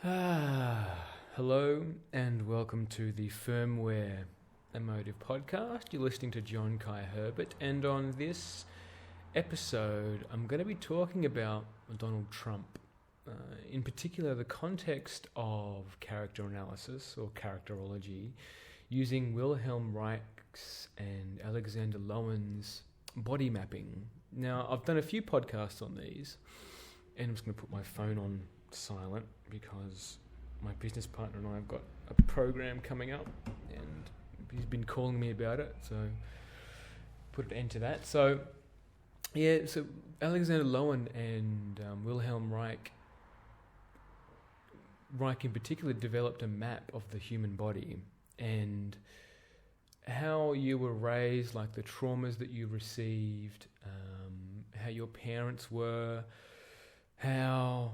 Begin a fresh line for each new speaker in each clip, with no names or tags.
Hello and welcome to the Firmware Emotive Podcast. You're listening to John Kai Herbert, and on this episode I'm going to be talking about Donald Trump, in particular the context of character analysis or characterology using Wilhelm Reich's and Alexander Lowen's body mapping. Now, I've done a few podcasts on these, and I'm just going to put my phone on silent because my business partner and I have got a program coming up and he's been calling me about it, so put an end to that. So Alexander Lowen and Wilhelm Reich in particular developed a map of the human body and how you were raised, like the traumas that you received, how your parents were, how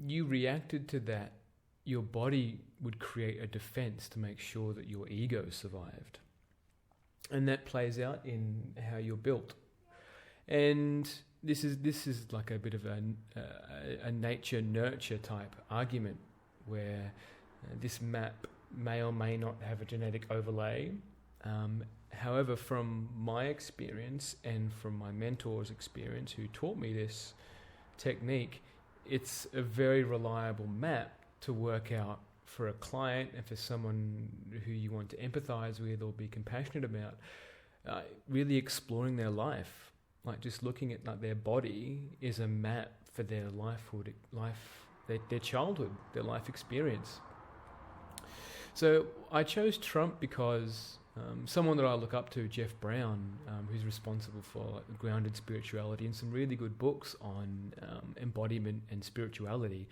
you reacted to that. Your body would create a defense to make sure that your ego survived. And that plays out in how you're built. And this is like a bit of a nature-nurture type argument where this map may or may not have a genetic overlay. However, from my experience and from my mentor's experience who taught me this technique, it's a very reliable map to work out for a client and for someone who you want to empathize with or be compassionate about, really exploring their life. Like just looking at like their body is a map for their their childhood, their life experience. So I chose Trump because someone that I look up to, Jeff Brown, who's responsible for grounded spirituality and some really good books on embodiment and spirituality,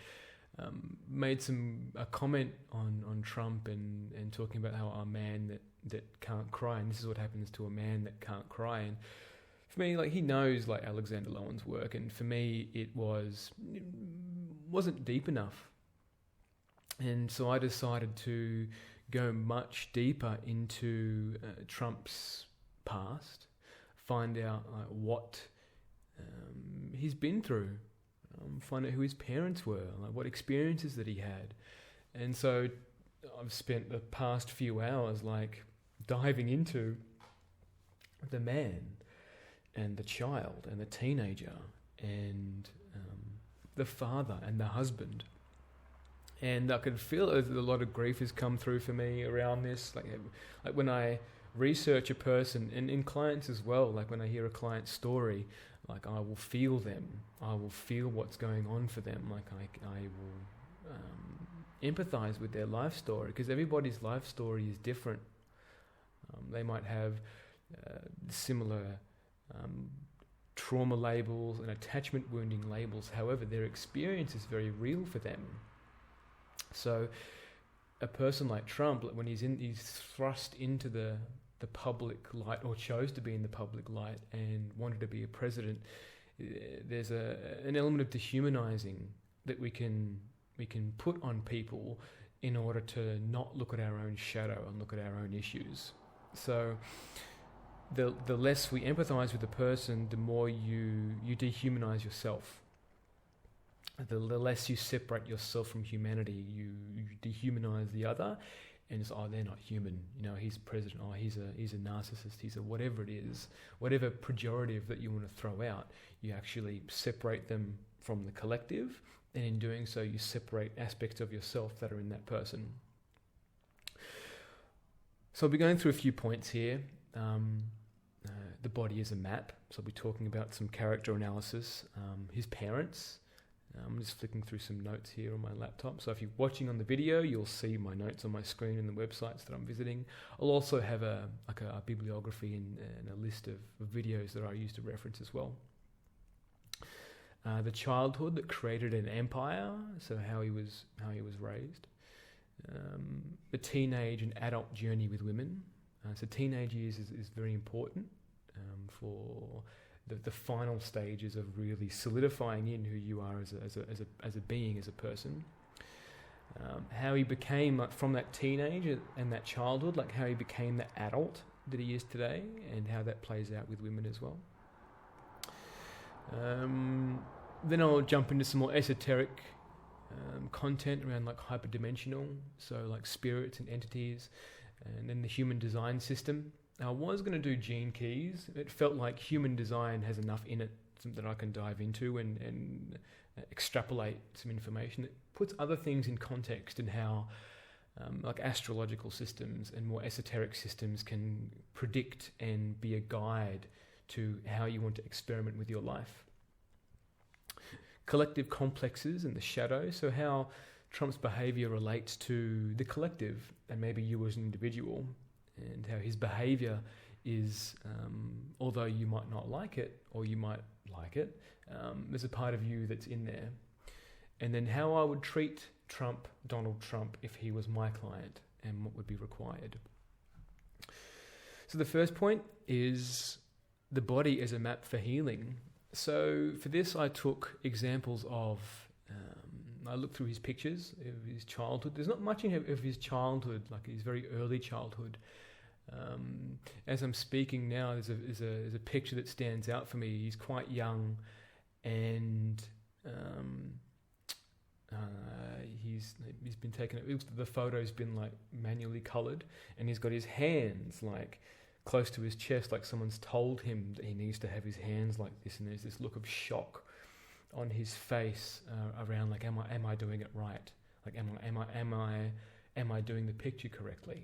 made a comment on Trump and talking about how a man that can't cry, and this is what happens to a man that can't cry. And for me, like, he knows like Alexander Lowen's work, and for me it wasn't deep enough. And so I decided to go much deeper into Trump's past, find out what he's been through, find out who his parents were, like what experiences that he had. And so I've spent the past few hours like diving into the man and the child and the teenager and the father and the husband. And I could feel a lot of grief has come through for me around this. Like when I research a person, and in clients as well, like when I hear a client's story, like I will feel them. I will feel what's going on for them. Like I will empathize with their life story, because everybody's life story is different. They might have similar trauma labels and attachment wounding labels. However, their experience is very real for them. So a person like Trump, when he's thrust into the public light, or chose to be in the public light and wanted to be a president, there's an element of dehumanizing that we can put on people in order to not look at our own shadow and look at our own issues. So the less we empathize with the person, the more you dehumanize yourself. The less you separate yourself from humanity, you dehumanize the other, and it's, they're not human. You know, he's president. He's a narcissist. He's a whatever it is, whatever pejorative that you want to throw out. You actually separate them from the collective, and in doing so, you separate aspects of yourself that are in that person. So I'll be going through a few points here. The body is a map, so I'll be talking about some character analysis. His parents. I'm just flicking through some notes here on my laptop. So if you're watching on the video, you'll see my notes on my screen and the websites that I'm visiting. I'll also have a bibliography and a list of videos that I use to reference as well. The childhood that created an empire, so how he was raised. The teenage and adult journey with women. So teenage years is very important for the final stages of really solidifying in who you are as a being, as a person. How he became, like, from that teenage and that childhood, like how he became the adult that he is today, and how that plays out with women as well. Then I'll jump into some more esoteric content around like hyperdimensional, so like spirits and entities, and then the human design system. I was going to do gene keys. It felt like human design has enough in it that I can dive into and extrapolate some information that puts other things in context, and how like astrological systems and more esoteric systems can predict and be a guide to how you want to experiment with your life. Collective complexes and the shadow, so how Trump's behavior relates to the collective and maybe you as an individual, and how his behavior is, although you might not like it or you might like it, there's a part of you that's in there. And then how I would treat Donald Trump, if he was my client, and what would be required. So the first point is the body as a map for healing. So for this, I took examples of, I looked through his pictures of his childhood. There's not much of his childhood, like his very early childhood. As I'm speaking now, there's a picture that stands out for me. He's quite young, and he's been taken. The photo's been like manually coloured, and he's got his hands like close to his chest, like someone's told him that he needs to have his hands like this. And there's this look of shock on his face around like, am I doing it right? Like, am I doing the picture correctly?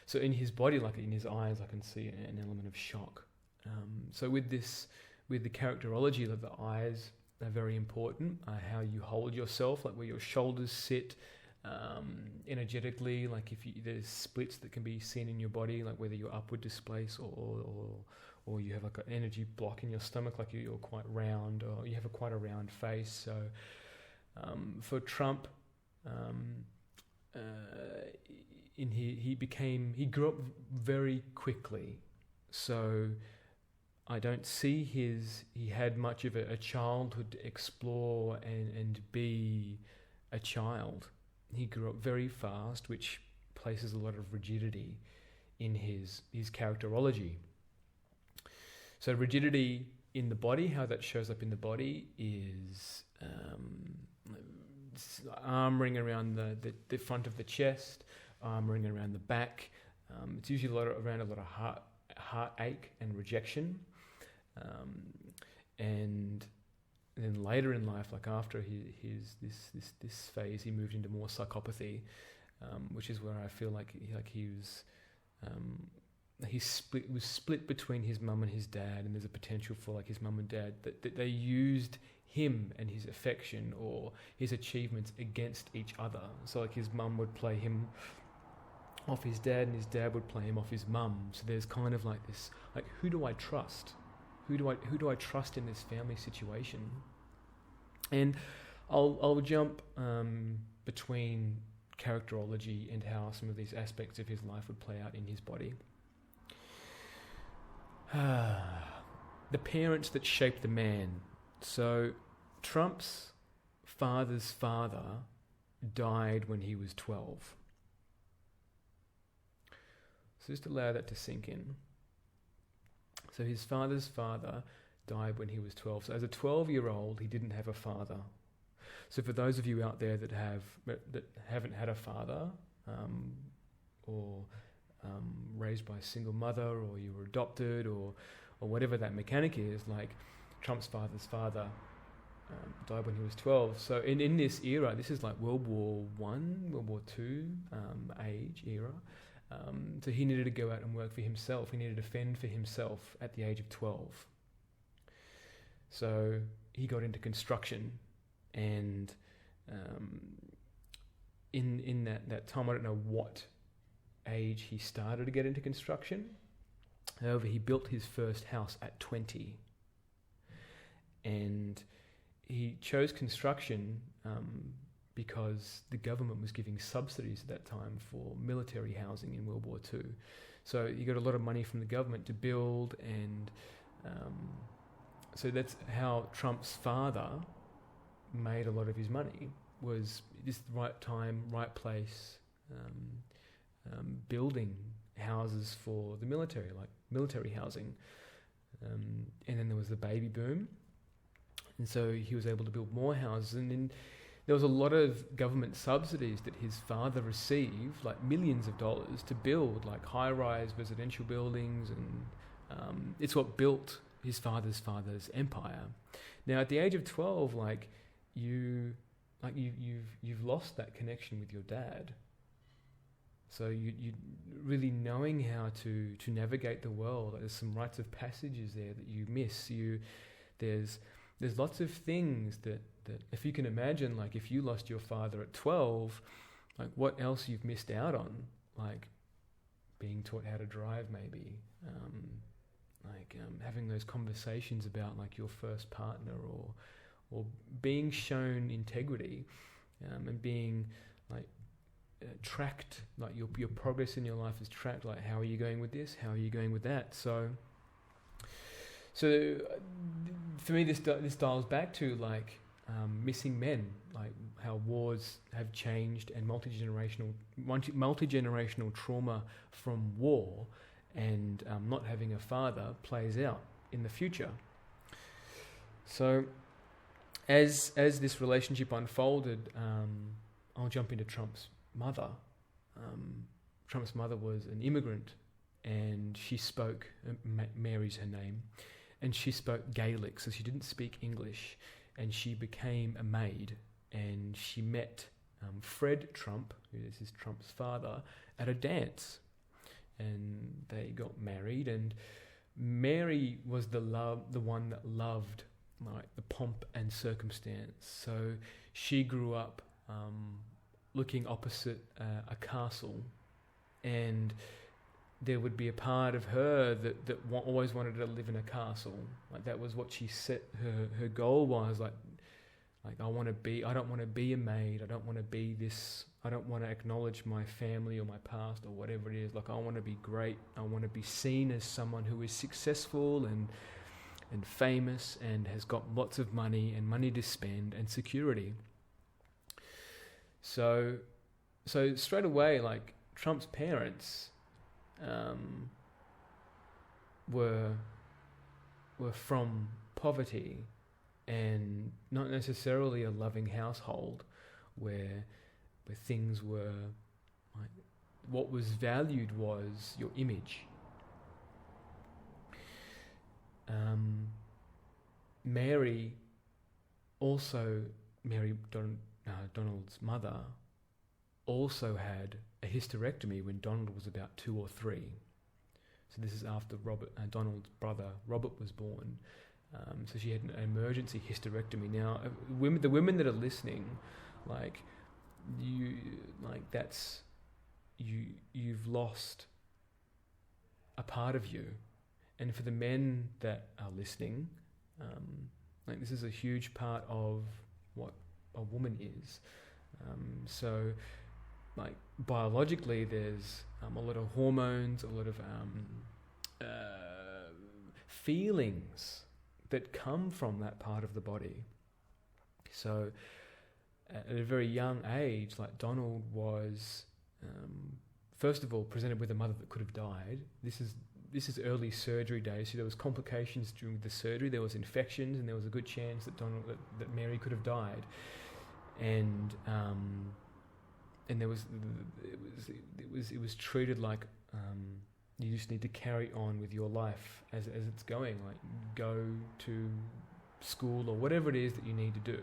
So in his body, like in his eyes, I can see an element of shock. So with the characterology, that the eyes are very important. How you hold yourself, like where your shoulders sit, energetically. Like there's splits that can be seen in your body, like whether you're upward displaced or you have like an energy block in your stomach, like you're quite round, or you have quite a round face. So for Trump, he grew up very quickly, so I don't see he had much of a childhood to explore and be a child. He grew up very fast, which places a lot of rigidity in his characterology. So rigidity in the body, how that shows up in the body is armoring around the front of the chest, armoring around the back. It's usually around a lot of heartache and rejection. And then later in life, like after this phase, he moved into more psychopathy, which is where I feel like he was split between his mum and his dad, and there's a potential for like his mum and dad that they used him and his affection or his achievements against each other. So like his mum would play him off his dad, and his dad would play him off his mum. So there's kind of like this, like, who do I trust? Who do I trust in this family situation? And I'll jump between characterology and how some of these aspects of his life would play out in his body. The parents that shaped the man. So Trump's father's father died when he was 12. So just allow that to sink in. So his father's father died when he was 12. So as a 12-year-old, he didn't have a father. So for those of you out there that haven't had a father, or raised by a single mother, or you were adopted, or whatever that mechanic is, like Trump's father's father died when he was 12. So in this era, this is like World War I, World War II age era. So he needed to go out and work for himself. He needed to fend for himself at the age of 12. So he got into construction, and in that time, I don't know what age he started to get into construction. However, he built his first house at 20. And he chose construction because the government was giving subsidies at that time for military housing in World War II. So he got a lot of money from the government to build, and so that's how Trump's father made a lot of his money, was just the right time, right place, building houses for the military, like military housing. And then there was the baby boom, And so he was able to build more houses. And then there was a lot of government subsidies that his father received, like millions of dollars, to build like high-rise residential buildings, and it's what built his father's empire. Now, at the age of 12, you've lost that connection with your dad. So you really knowing how to navigate the world. Like, there's some rites of passages there that you miss. There's lots of things that if you can imagine, like if you lost your father at 12, like what else you've missed out on, like being taught how to drive, maybe, having those conversations about like your first partner, or being shown integrity, and being like tracked, like your progress in your life is tracked. Like, how are you going with this? How are you going with that? So for me, this dials back to like missing men, like how wars have changed, and multi-generational trauma from war and not having a father plays out in the future. So as this relationship unfolded, I'll jump into Trump's mother. Trump's mother was an immigrant, and she spoke, Mary's her name, and she spoke Gaelic, so she didn't speak English, and she became a maid, and she met Fred Trump, who is Trump's father, at a dance, and they got married. And Mary was the one that loved like the pomp and circumstance, so she grew up looking opposite a castle, and there would be a part of her that always wanted to live in a castle. Like, that was what she set her goal was. Like I don't want to be a maid. I don't want to be this. I don't want to acknowledge my family or my past or whatever it is. Like, I want to be great. I want to be seen as someone who is successful and famous and has got lots of money and money to spend and security. So straight away, like, Trump's parents were from poverty and not necessarily a loving household where things were like, what was valued was your image. Donald's mother also had a hysterectomy when Donald was about 2 or 3. So this is after Donald's brother Robert was born. So she had an emergency hysterectomy. Now, the women that are listening, you've lost a part of you. And for the men that are listening, this is a huge part of what a woman is. So biologically, there's a lot of hormones, a lot of feelings that come from that part of the body. So at a very young age, like, Donald was, first of all, presented with a mother that could have died. This is early surgery days, so there was complications during the surgery. There was infections, and there was a good chance that Mary could have died. And it was treated like you just need to carry on with your life as it's going. Like, go to school or whatever it is that you need to do,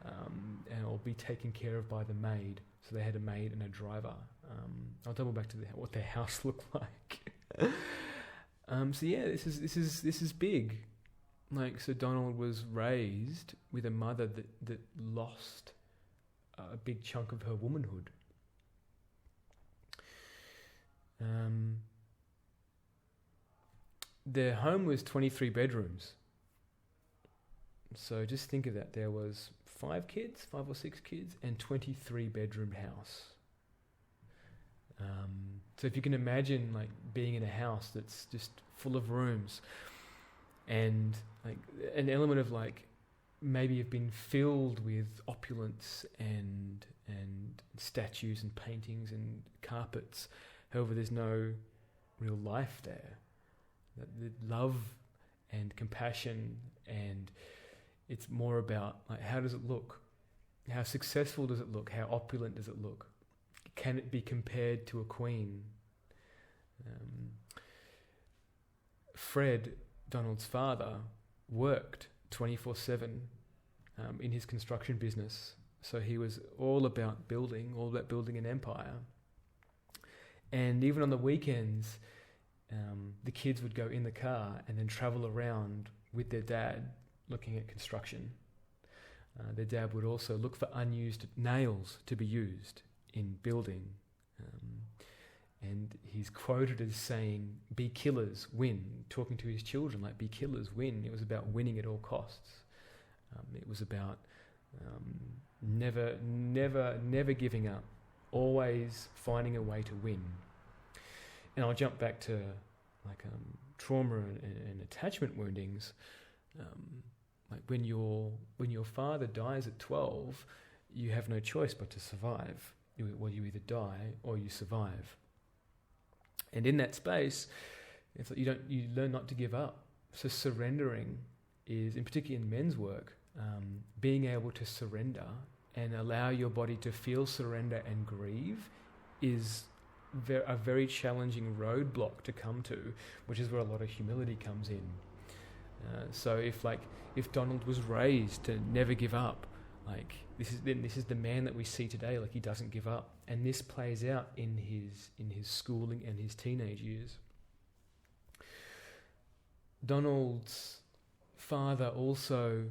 and it'll be taken care of by the maid. So they had a maid and a driver. I'll double back to what their house looked like. So yeah, this is big. Like, so Donald was raised with a mother that lost a big chunk of her womanhood. Their home was 23 bedrooms. So just think of that. There was 5 or 6 kids, and 23 bedroom house. So if you can imagine, like, being in a house that's just full of rooms, and like an element of like maybe you've been filled with opulence and statues and paintings and carpets. However, there's no real life there. The love and compassion and It's more about like, how does it look? How successful does it look? How opulent does it look? Can it be compared to a queen? Fred, Donald's father, worked 24/7 in his construction business. So he was all about building an empire. And even on the weekends, the kids would go in the car and then travel around with their dad looking at construction. Their dad would also look for unused nails to be used in building. And he's quoted as saying, "Be killers, win," talking to his children like, "Be killers, win." It was about winning at all costs. It was about never giving up, always finding a way to win. And I'll jump back to like trauma and attachment woundings. Like when your father dies at 12, you have no choice but to survive. You either die or you survive. And in that space, it's like you learn not to give up. So surrendering is, in particular in men's work, being able to surrender and allow your body to feel surrender and grieve is a very challenging roadblock to come to, which is where a lot of humility comes in. So if Donald was raised to never give up, like this is the man that we see today. Like he doesn't give up, and this plays out in his schooling and his teenage years. Donald's father also,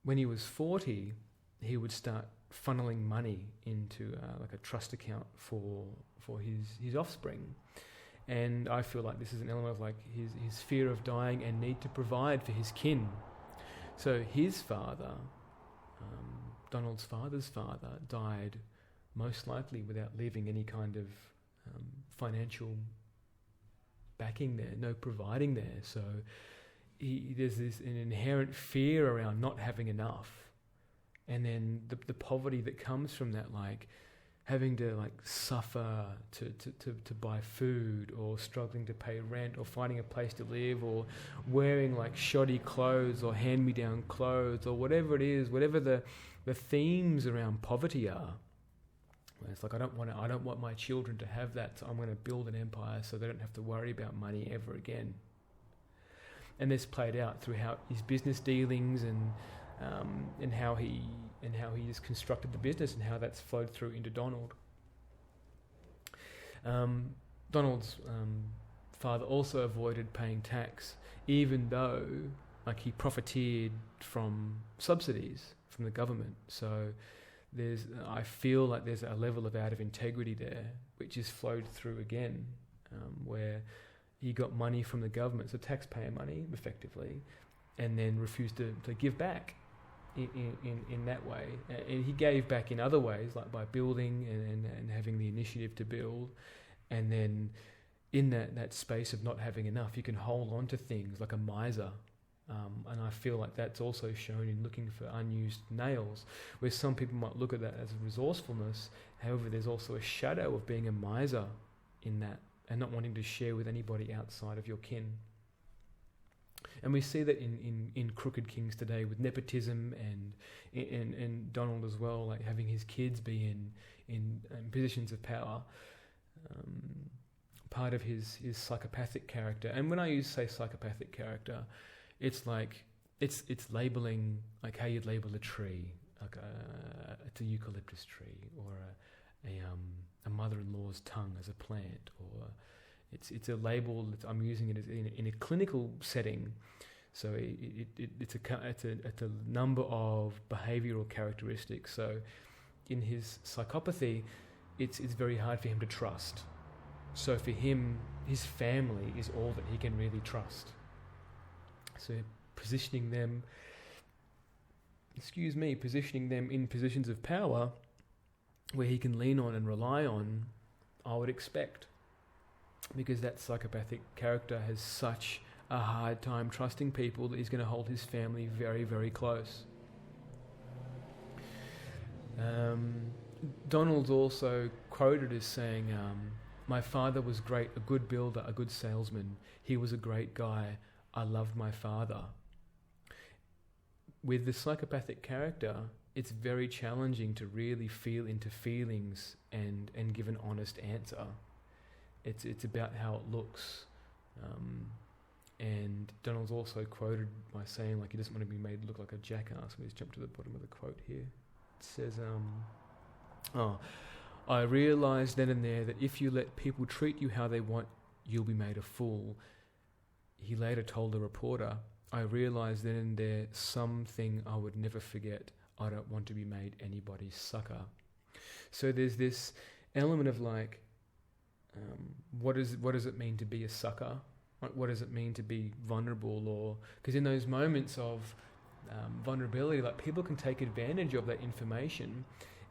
when he was 40, he would start funneling money into like a trust account for his offspring. And I feel like this is an element of like his fear of dying and need to provide for his kin. So his father, Donald's father's father, died most likely without leaving any kind of financial backing there, no providing there. So there's an inherent fear around not having enough. And then the poverty that comes from that, like having to like suffer to buy food, or struggling to pay rent, or finding a place to live, or wearing like shoddy clothes or hand-me-down clothes, or whatever it is, whatever the themes around poverty are. It's like I don't want my children to have that, so I'm going to build an empire so they don't have to worry about money ever again. And this played out through how his business dealings and how he just constructed the business, and how that's flowed through into Donald. Donald's father also avoided paying tax, even though like he profiteered from subsidies from the government. So I feel like there's a level of out of integrity there, which is flowed through again, where he got money from the government, so taxpayer money effectively, and then refused to give back in that way. And he gave back in other ways, like by building and having the initiative to build. And then in that space of not having enough, you can hold on to things like a miser. And I feel like that's also shown in looking for unused nails, where some people might look at that as resourcefulness. However, there's also a shadow of being a miser in that, and not wanting to share with anybody outside of your kin. And we see that in crooked kings today, with nepotism and Donald as well, like having his kids be in positions of power. Part of his psychopathic character. And when I say psychopathic character, it's like it's labeling like how you'd label a tree, like it's a eucalyptus tree, or a mother-in-law's tongue as a plant, or it's a label that I'm using it as in a clinical setting. So it's a number of behavioural characteristics. So in his psychopathy, it's very hard for him to trust. So for him, his family is all that he can really trust. So positioning them in positions of power where he can lean on and rely on, I would expect. Because that psychopathic character has such a hard time trusting people that he's going to hold his family very, very close. Donald's also quoted as saying, "My father was great, a good builder, a good salesman. He was a great guy. I loved my father." with the psychopathic character, it's very challenging to really feel into feelings and give an honest answer. It's about how it looks. And Donald's also quoted by saying, like, he doesn't want to be made look like a jackass. Let me just jump to the bottom of the quote here. It says, I realised then and there that if you let people treat you how they want, you'll be made a fool. He later told a reporter, I realised then and there something I would never forget. I don't want to be made anybody's sucker. So there's this element of like, what does it mean to be a sucker? Like, what does it mean to be vulnerable? Or because in those moments of vulnerability, like, people can take advantage of that information,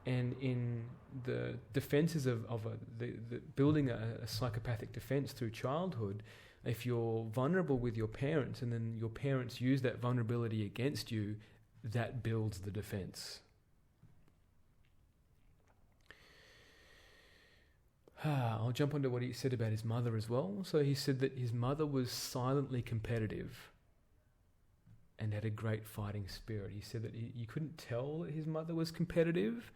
and in the defenses of the building a psychopathic defense through childhood, if you're vulnerable with your parents and then your parents use that vulnerability against you, that builds the defense. I'll jump onto what he said about his mother as well. So he said that his mother was silently competitive and had a great fighting spirit. He said that you couldn't tell that his mother was competitive,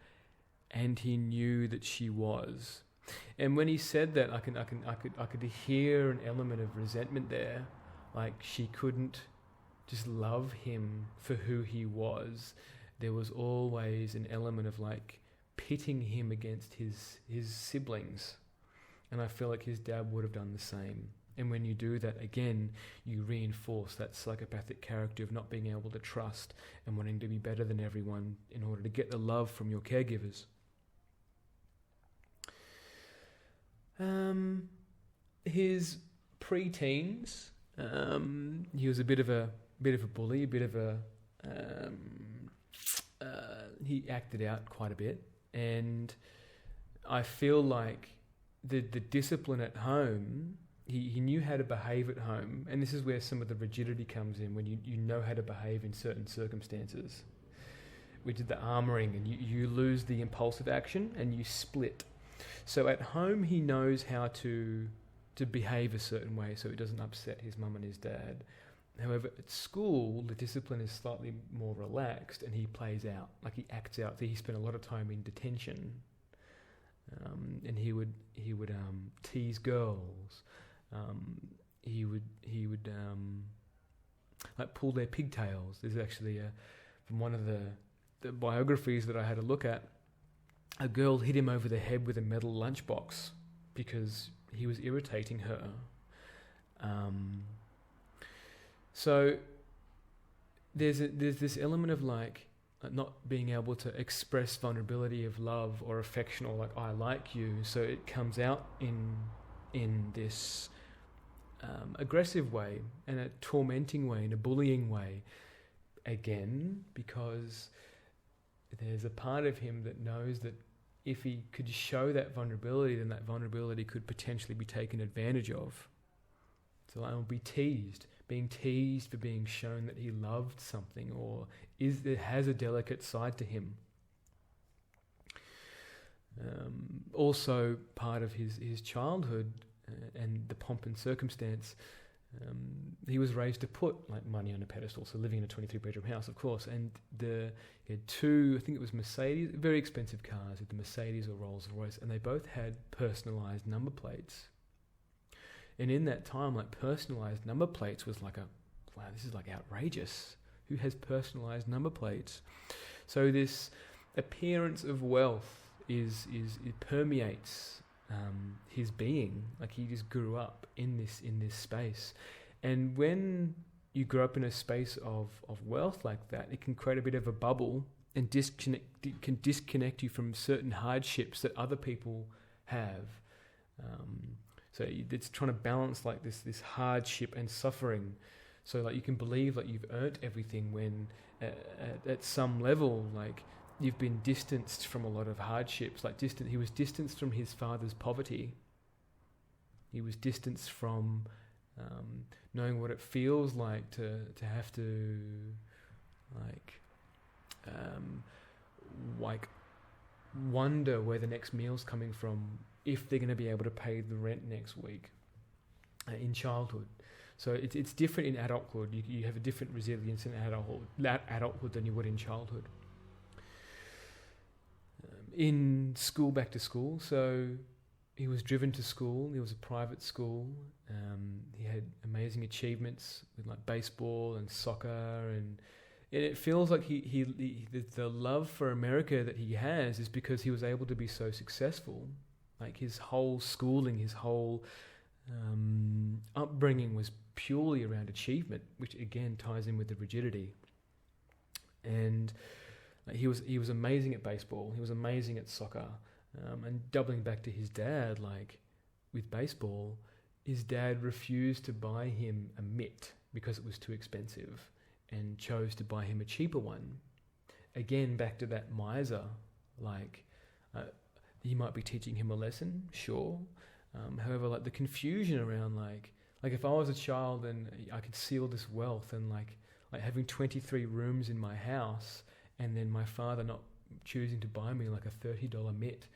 and he knew that she was. And when he said that, I could hear an element of resentment there. Like, she couldn't just love him for who he was. There was always an element of like pitting him against his siblings. And I feel like his dad would have done the same. And when you do that, again, you reinforce that psychopathic character of not being able to trust and wanting to be better than everyone in order to get the love from your caregivers. His pre-teens, he was a bit of a bully, he acted out quite a bit, and I feel like the discipline at home, he knew how to behave at home, and this is where some of the rigidity comes in, when you know how to behave in certain circumstances. We did the armouring, and you lose the impulsive action and you split. So at home he knows how to behave a certain way so it doesn't upset his mum and his dad. However, at school, the discipline is slightly more relaxed, and he plays out, like he acts out. So he spent a lot of time in detention, and he would tease girls. He would like pull their pigtails. There's actually from one of the biographies that I had a look at, a girl hit him over the head with a metal lunchbox because he was irritating her. So there's this element of like not being able to express vulnerability of love or affection, or like, I like you. So it comes out in this aggressive way, and a tormenting way, and a bullying way. Again, because there's a part of him that knows that if he could show that vulnerability, then that vulnerability could potentially be taken advantage of. So I will be teased, being teased for being shown that he loved something, or it has a delicate side to him. Also, part of his childhood and the pomp and circumstance, he was raised to put like money on a pedestal, so living in a 23-bedroom house, of course, and he had two, I think it was Mercedes, very expensive cars, the Mercedes or Rolls Royce, and they both had personalised number plates. And in that time, like, personalised number plates was like wow, this is like outrageous. Who has personalised number plates? So this appearance of wealth it permeates his being. Like, he just grew up in this space, and when you grow up in a space of wealth like that, it can create a bit of a bubble and can disconnect you from certain hardships that other people have. So it's trying to balance like this hardship and suffering. So like, you can believe like you've earned everything when at some level, like, you've been distanced from a lot of hardships. Like, he was distanced from his father's poverty. He was distanced from knowing what it feels like to have to like wonder where the next meal's coming from, if they're going to be able to pay the rent next week in childhood. So it's different in adulthood. You have a different resilience in adulthood than you would in childhood. In school, back to school, so he was driven to school. It was a private school. He had amazing achievements with like baseball and soccer, and it feels like the love for America that he has is because he was able to be so successful. Like his whole schooling, his whole upbringing was purely around achievement, which again ties in with the rigidity. And he was amazing at baseball. He was amazing at soccer. And doubling back to his dad, like with baseball, his dad refused to buy him a mitt because it was too expensive and chose to buy him a cheaper one. Again, back to that miser, like he might be teaching him a lesson, sure. However, like the confusion around like if I was a child and I could see all this wealth and like having 23 rooms in my house and then my father not choosing to buy me like a $30 mitt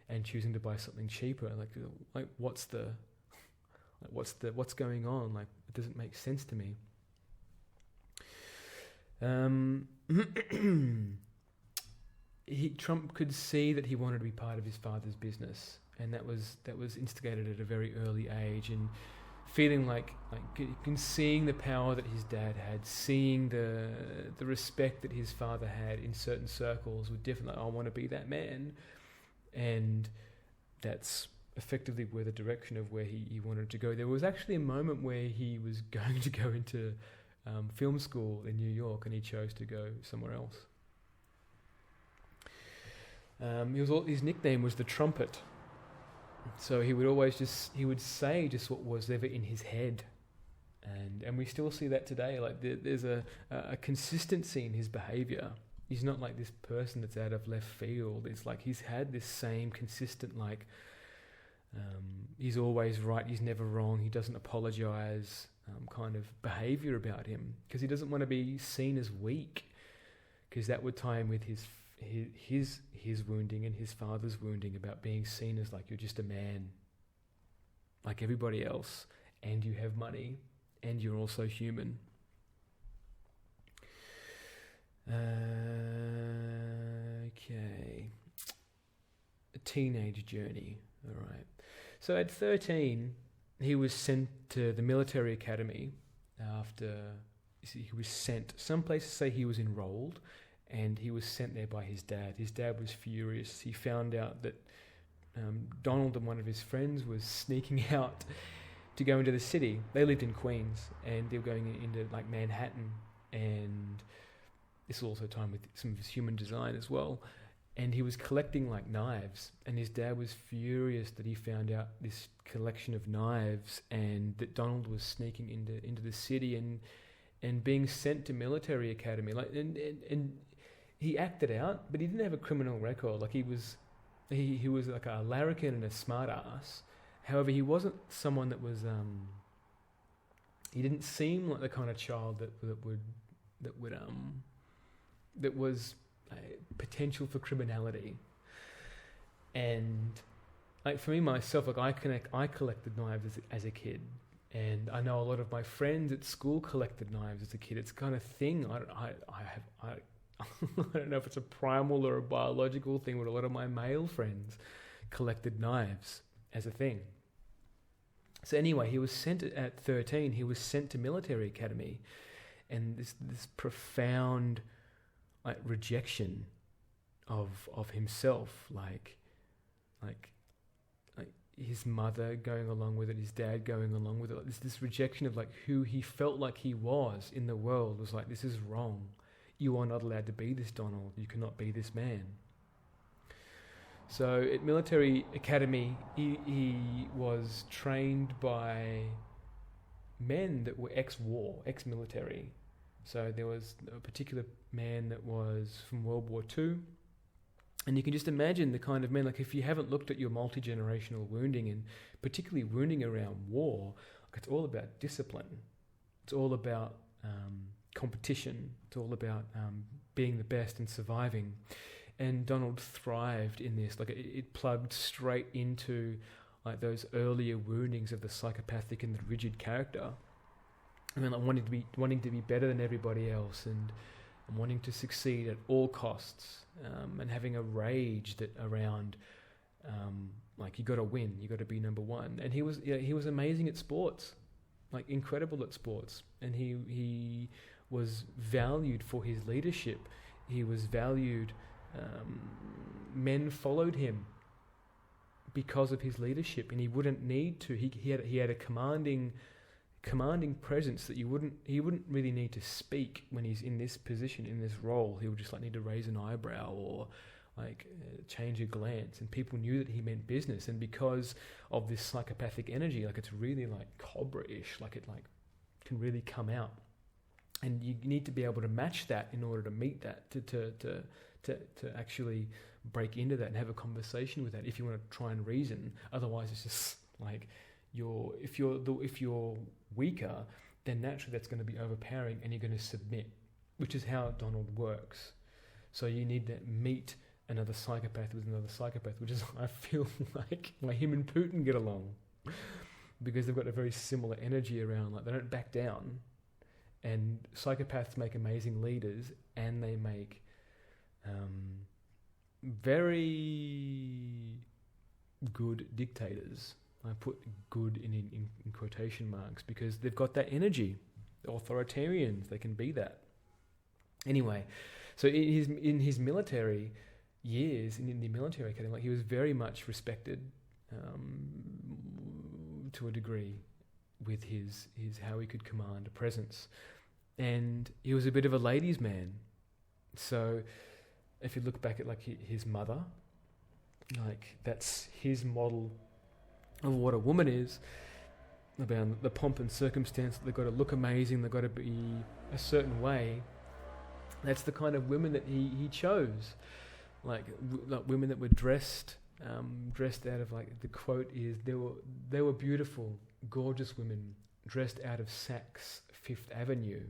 and choosing to buy something cheaper, like what's going on? Like it doesn't make sense to me. Trump could see that he wanted to be part of his father's business, and that was instigated at a very early age, and feeling like seeing the power that his dad had, seeing the respect that his father had in certain circles, would definitely, I want to be that man. And that's effectively where the direction of where he wanted to go. There was actually a moment where he was going to go into film school in New York, and he chose to go somewhere else. His nickname was the Trumpet. So he would say just what was ever in his head, and we still see that today. Like there's a consistency in his behavior. He's not like this person that's out of left field. It's like he's had this same consistent, he's always right, he's never wrong, he doesn't apologize kind of behavior about him, because he doesn't want to be seen as weak, because that would tie in with his wounding and his father's wounding about being seen as like you're just a man like everybody else, and you have money, and you're also human. Okay. A teenage journey. All right. So at 13, he was sent to the military academy after he was sent. Some places say he was enrolled, and he was sent there by his dad. His dad was furious. He found out that Donald and one of his friends was sneaking out to go into the city. They lived in Queens, and they were going into like Manhattan, and this will also tie in with some of his human design as well. And he was collecting like knives, and his dad was furious that he found out this collection of knives, and that Donald was sneaking into the city and being sent to military academy. Like and he acted out, but he didn't have a criminal record. Like he was like a larrikin and a smart ass. However, he wasn't someone that was he didn't seem like the kind of child that was potential for criminality. And like for me myself, like I collected knives as a kid, and I know a lot of my friends at school collected knives as a kid. It's kind of thing. I don't know if it's a primal or a biological thing, but a lot of my male friends collected knives as a thing. So anyway, he was sent at 13. He was sent to military academy, and this profound like rejection of himself, like his mother going along with it, his dad going along with it. Like this rejection of like who he felt like he was in the world was like, this is wrong. You are not allowed to be this, Donald. You cannot be this man. So at military academy, he was trained by men that were ex-war, ex-military. So there was a particular man that was from World War II. And you can just imagine the kind of men, like if you haven't looked at your multi-generational wounding, and particularly wounding around war, like it's all about discipline. It's all about competition. It's all about being the best and surviving. And Donald thrived in this. Like it plugged straight into like those earlier woundings of the psychopathic and the rigid character. I mean, like wanting to be better than everybody else, and wanting to succeed at all costs, and having a rage that around, like, you got to win, you got to be number one. And he was amazing at sports, like incredible at sports, and he was valued for his leadership. He was valued. Men followed him because of his leadership, and he wouldn't need to. He had a commanding presence that he wouldn't really need to speak when he's in this position, in this role. He would just like need to raise an eyebrow or like change a glance, and people knew that he meant business. And because of this psychopathic energy, like it's really like cobra-ish, like it like can really come out, and you need to be able to match that in order to meet that, to actually break into that and have a conversation with that if you want to try and reason. Otherwise it's just like if you're weaker, then naturally that's going to be overpowering and you're going to submit, which is how Donald works. So you need to meet another psychopath with another psychopath, which is, I feel like him and Putin get along, because they've got a very similar energy around, like they don't back down. And psychopaths make amazing leaders, and they make very good dictators. I put good in quotation marks because they've got that energy. The authoritarians, they can be that. Anyway, so in his military years, in the military academy, like he was very much respected to a degree with his how he could command a presence. And he was a bit of a ladies' man. So if you look back at like his mother, like that's his model of what a woman is, about the pomp and circumstance, that they've got to look amazing, they've got to be a certain way. That's the kind of women that he chose, like women that were dressed out of, like the quote is, they were beautiful, gorgeous women dressed out of Saks Fifth Avenue.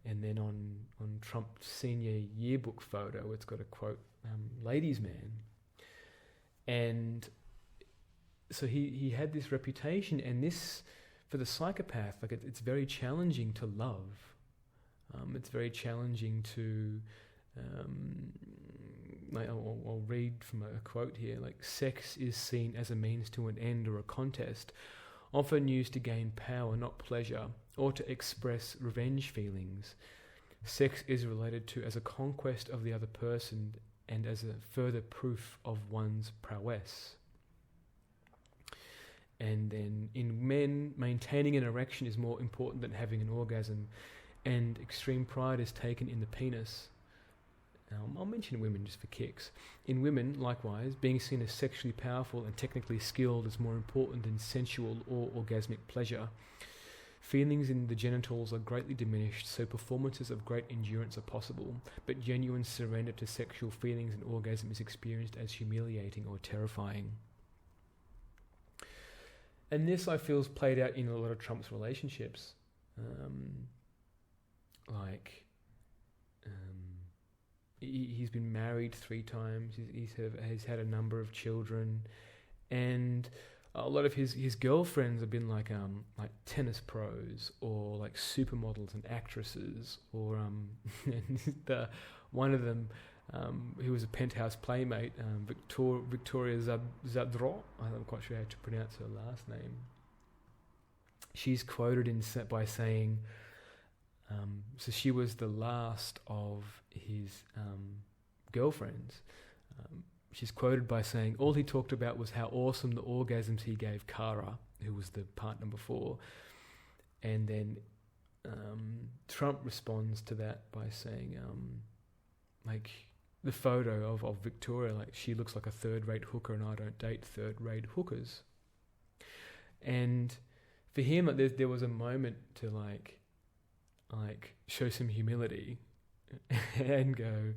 And then on Trump's senior yearbook photo, it's got a quote, ladies' man. And so he had this reputation, and this, for the psychopath, like it's very challenging to love. It's very challenging to, like I'll read from a quote here, like, sex is seen as a means to an end or a contest, often used to gain power, not pleasure, or to express revenge feelings. Sex is related to as a conquest of the other person and as a further proof of one's prowess. And then in men, maintaining an erection is more important than having an orgasm, and extreme pride is taken in the penis. I'll mention women just for kicks. In women, likewise, being seen as sexually powerful and technically skilled is more important than sensual or orgasmic pleasure. Feelings in the genitals are greatly diminished, so performances of great endurance are possible, but genuine surrender to sexual feelings and orgasm is experienced as humiliating or terrifying. And this, I feel, is played out in a lot of Trump's relationships. He's been married 3 times. He's had a number of children, and a lot of his girlfriends have been like tennis pros or like supermodels and actresses, or one of them who was a Penthouse playmate, Victoria Zadro. I'm not quite sure how to pronounce her last name. She's quoted by saying, so she was the last of his girlfriends. She's quoted by saying, all he talked about was how awesome the orgasms he gave Kara, who was the partner before. And then Trump responds to that by saying, like, the photo of Victoria, like, she looks like a third-rate hooker and I don't date third-rate hookers. And for him, like, there was a moment to like show some humility and go,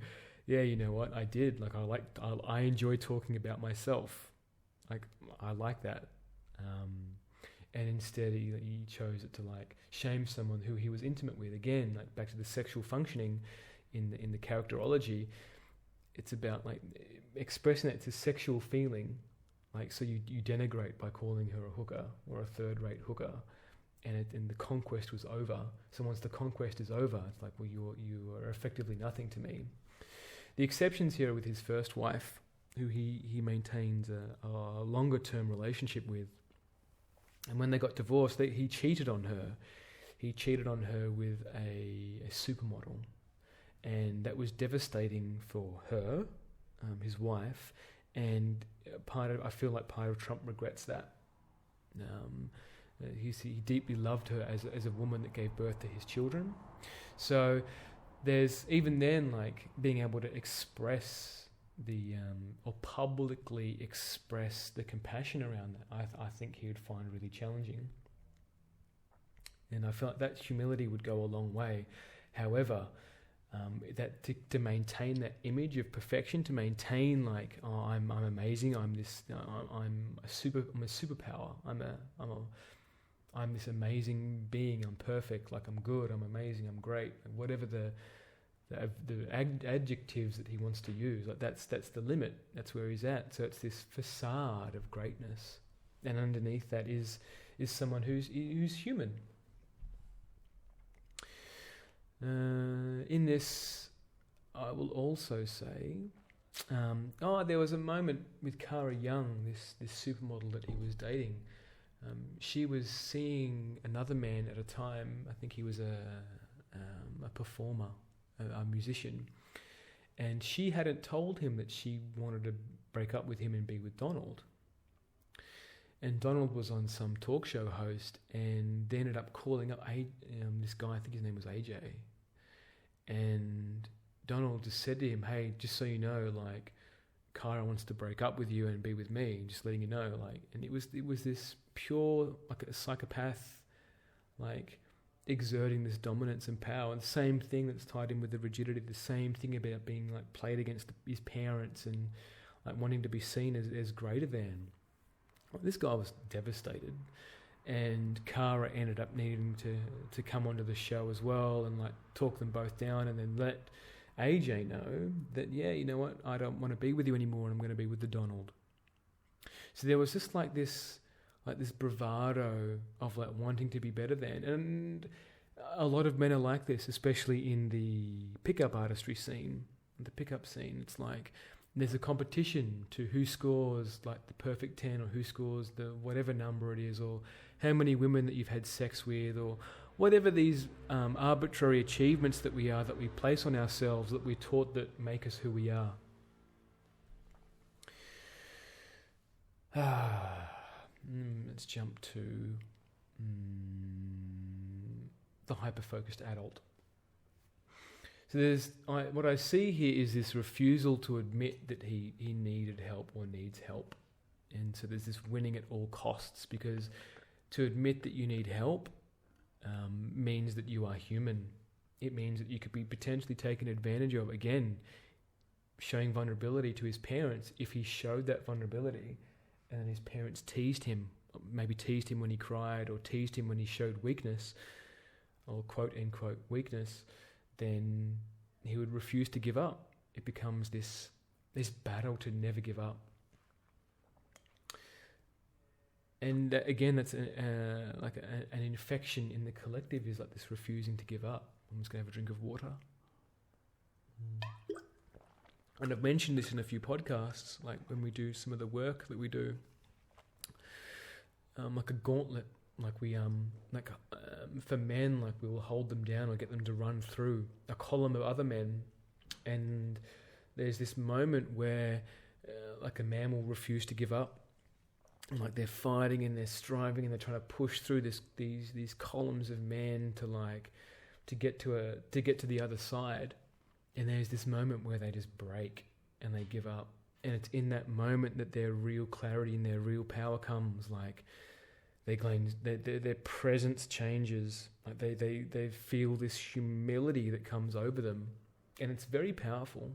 yeah, you know what, I did. Like, I enjoy talking about myself. Like, I like that. And instead he chose it to like shame someone who he was intimate with. Again, like back to the sexual functioning in the characterology. It's about like expressing that it's a sexual feeling. Like, so you denigrate by calling her a hooker or a third-rate hooker. and the conquest was over. So once the conquest is over, it's like, well, you are effectively nothing to me. The exceptions here are with his first wife, who he maintains a longer term relationship with. And when they got divorced, he cheated on her. He cheated on her with a supermodel. And that was devastating for her, his wife. And I feel like part of Trump regrets that. He deeply loved her as a woman that gave birth to his children. So there's even then, like, being able to express or publicly express the compassion around that, I think he would find really challenging. And I feel like that humility would go a long way. However, that to maintain that image of perfection, to maintain like, oh, I'm amazing, I'm a superpower, I'm this amazing being, I'm perfect, like I'm good, I'm amazing, I'm great, and whatever the adjectives that he wants to use, like that's the limit. That's where he's at. So it's this facade of greatness, and underneath that is someone who's human. In this, I will also say, there was a moment with Cara Young, this supermodel that he was dating. She was seeing another man at a time. I think he was a performer, a musician, and she hadn't told him that she wanted to break up with him and be with Donald. And Donald was on some talk show host, and they ended up calling up this guy, I think his name was AJ. And Donald just said to him, hey, just so you know, like, Cara wants to break up with you and be with me, just letting you know. Like, and it was this pure, like a psychopath, like, exerting this dominance and power. And the same thing that's tied in with the rigidity, the same thing about being like played against his parents and like wanting to be seen as greater than. Well, this guy was devastated, and Cara ended up needing to come onto the show as well and like talk them both down, and then let AJ know that, yeah, you know what, I don't want to be with you anymore, and I'm going to be with the Donald. So there was just like this bravado of like wanting to be better than, and a lot of men are like this, especially in the pickup artistry scene, the pickup scene. It's like there's a competition to who scores like the perfect 10, or who scores the whatever number it is, or how many women that you've had sex with, or whatever these arbitrary achievements that we place on ourselves, that we're taught that make us who we are. Let's jump to the hyper-focused adult. So what I see here is this refusal to admit that he needed help or needs help. And so there's this winning at all costs, because to admit that you need help means that you are human. It means that you could be potentially taken advantage of. Again, showing vulnerability to his parents. If he showed that vulnerability and his parents teased him, maybe teased him when he cried, or teased him when he showed weakness, or quote unquote weakness, then he would refuse to give up. It becomes this battle to never give up. And again, that's like an infection in the collective, is like this refusing to give up. I'm just going to have a drink of water. And I've mentioned this in a few podcasts, like when we do some of the work that we do, like a gauntlet, like for men, like we will hold them down or get them to run through a column of other men. And there's this moment where like a man will refuse to give up. And like they're fighting and they're striving and they're trying to push through these columns of men to get to the other side. And there's this moment where they just break and they give up. And it's in that moment that their real clarity and their real power comes. Like their presence changes. Like they feel this humility that comes over them, and it's very powerful.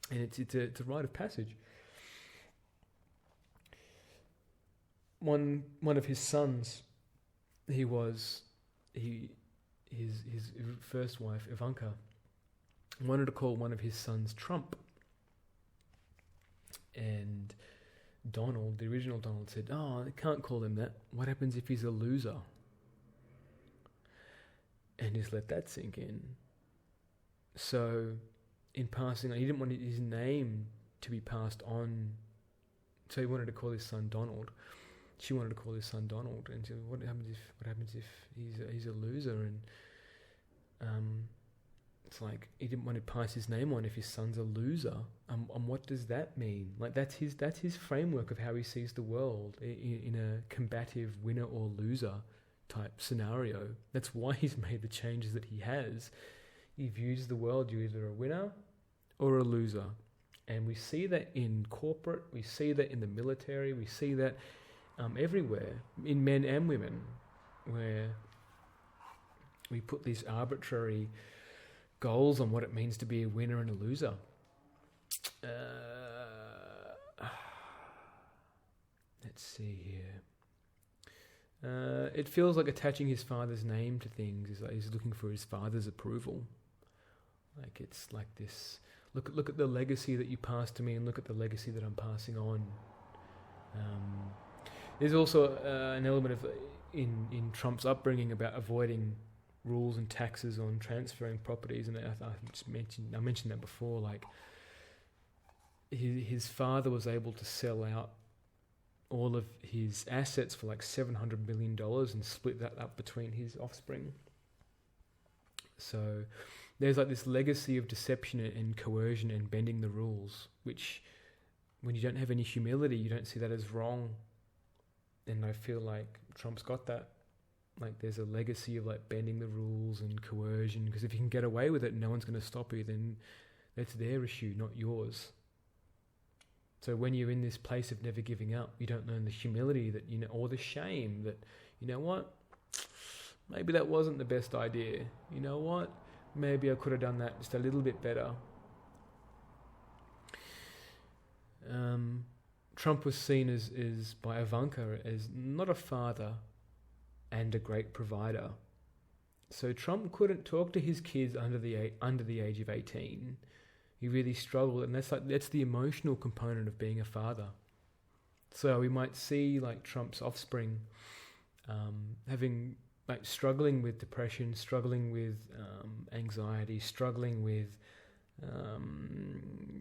And it's a rite of passage. One of his sons, his first wife Ivanka wanted to call one of his sons Trump, and Donald, the original Donald, said, "Oh, I can't call him that. What happens if he's a loser?" and just let that sink in. So in passing on, he didn't want his name to be passed on, so he wanted to call his son Donald. She wanted to call his son Donald, and so what happens if he's a loser? And it's like he didn't want to pass his name on if his son's a loser. And what does that mean? Like that's his framework of how he sees the world in a combative winner or loser type scenario. That's why he's made the changes that he has. He views the world, you're either a winner or a loser. And we see that in corporate, we see that in the military, we see that everywhere, in men and women, where we put these arbitrary goals on what it means to be a winner and a loser. Let's see here. It feels like attaching his father's name to things is like he's looking for his father's approval. Like it's like this. Look at the legacy that you passed to me, and look at the legacy that I'm passing on. There's also an element of in Trump's upbringing about avoiding rules and taxes on transferring properties, and I mentioned that before. Like his father was able to sell out all of his assets for like $700 million and split that up between his offspring. So there's like this legacy of deception and coercion and bending the rules, which when you don't have any humility, you don't see that as wrong. And I feel like Trump's got that. Like there's a legacy of like bending the rules and coercion, because if you can get away with it and no one's going to stop you, then that's their issue, not yours. So when you're in this place of never giving up, you don't learn the humility that, you know, or the shame that, you know what, maybe that wasn't the best idea. You know what, maybe I could have done that just a little bit better. Trump was seen as by Ivanka as not a father and a great provider. So Trump couldn't talk to his kids under the age of 18. He really struggled, and that's the emotional component of being a father. So we might see like Trump's offspring having like struggling with depression, struggling with anxiety, struggling with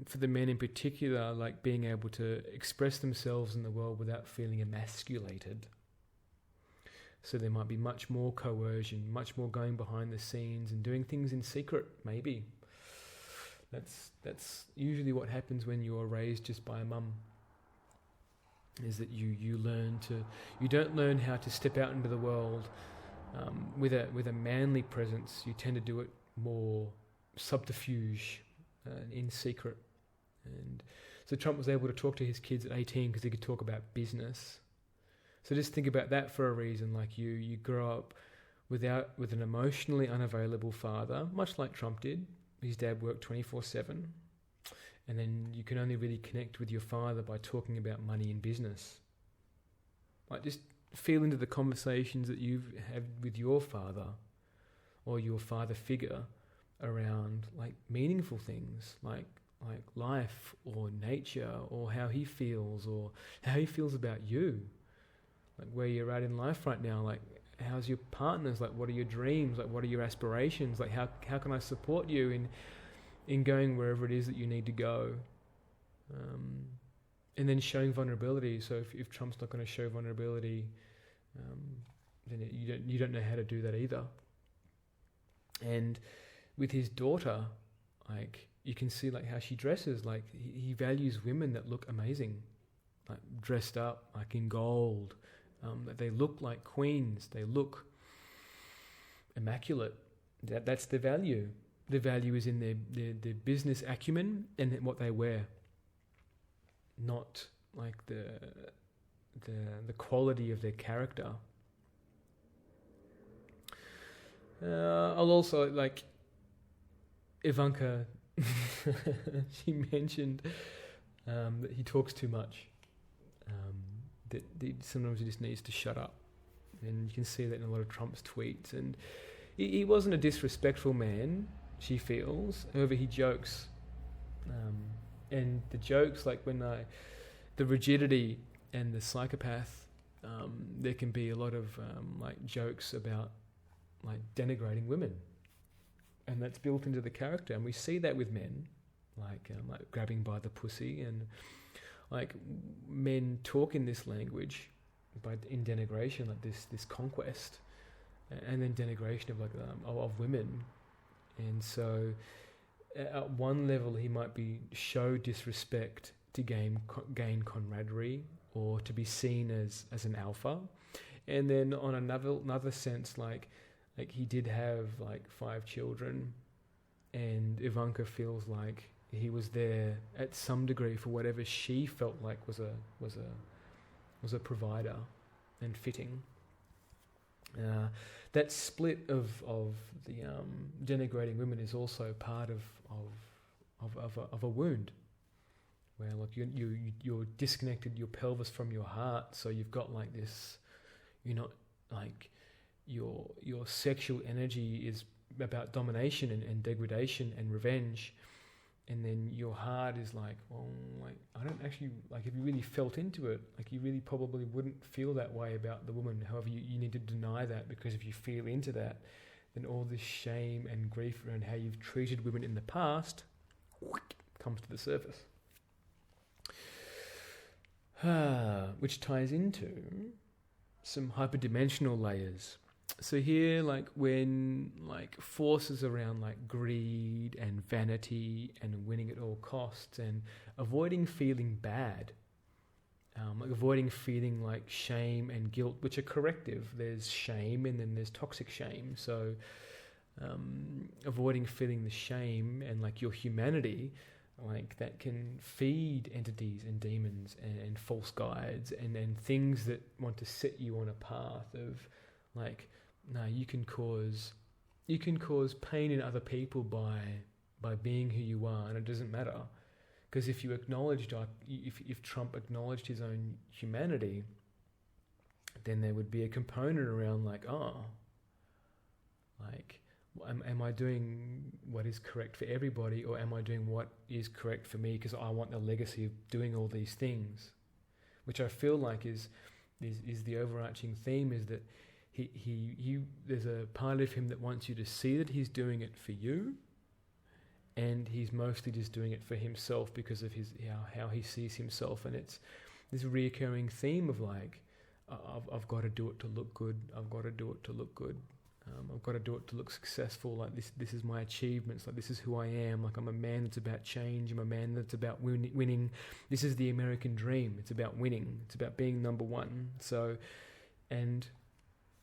for the men in particular, like being able to express themselves in the world without feeling emasculated. So there might be much more coercion, much more going behind the scenes and doing things in secret, maybe. That's usually what happens when you're raised just by a mum, is that you don't learn how to step out into the world with a manly presence. You tend to do it more subterfuge, in secret. And so Trump was able to talk to his kids at 18 because he could talk about business. So just think about that for a reason. Like you grow up with an emotionally unavailable father, much like Trump did. His dad worked 24/7, and then you can only really connect with your father by talking about money and business. Like just feel into the conversations that you've had with your father or your father figure around like meaningful things, like life or nature, or how he feels about you, like where you're at in life right now, like how's your partners, like what are your dreams, like what are your aspirations, like how can I support you in going wherever it is that you need to go, and then showing vulnerability. So if Trump's not going to show vulnerability, then you don't know how to do that either. And with his daughter, like you can see like how she dresses. Like he values women that look amazing, like dressed up like in gold, that they look like queens, they look immaculate. That's the value. The value is in their business acumen and what they wear, not like the quality of their character. I'll also like Ivanka. She mentioned that he talks too much. That sometimes he just needs to shut up, and you can see that in a lot of Trump's tweets. And he wasn't a disrespectful man, she feels. However, he jokes, and the jokes, like the rigidity and the psychopath, there can be a lot of like jokes about like denigrating women, and that's built into the character. And we see that with men, like grabbing by the pussy, and like men talk in this language, in denigration, like this conquest, and then denigration of women. And so, at one level, he might be show disrespect to gain camaraderie, or to be seen as an alpha. And then on another sense, like he did have like 5 children, and Ivanka feels like he was there at some degree for whatever she felt like was a provider and fitting. That split of the denigrating women is also part of a wound, where like you're disconnected your pelvis from your heart, so you've got like this, you're not like your sexual energy is about domination and degradation and revenge, and then your heart is like, well, like I don't actually, like if you really felt into it, like you really probably wouldn't feel that way about the woman. However, you need to deny that, because if you feel into that, then all this shame and grief around how you've treated women in the past comes to the surface. Which ties into some hyperdimensional layers. So here, like when like forces around like greed and vanity and winning at all costs and avoiding feeling bad, like avoiding feeling like shame and guilt, which are corrective. There's shame and then there's toxic shame. So avoiding feeling the shame and like your humanity, like that can feed entities and demons and false guides and things that want to set you on a path of like, no, you can cause pain in other people by being who you are, and it doesn't matter, because if you acknowledged, if Trump acknowledged his own humanity, then there would be a component around like, like, am I doing what is correct for everybody, or am I doing what is correct for me because I want the legacy of doing all these things, which I feel like is the overarching theme, is that he there's a part of him that wants you to see that he's doing it for you, and he's mostly just doing it for himself because of his how he sees himself. And it's this reoccurring theme of like, I've got to do it to look good. I've got to do it to look good. I've got to do it to look successful. Like this is my achievements. Like this is who I am. Like I'm a man that's about change. I'm a man that's about winning. This is the American dream. It's about winning. It's about being number one. So, and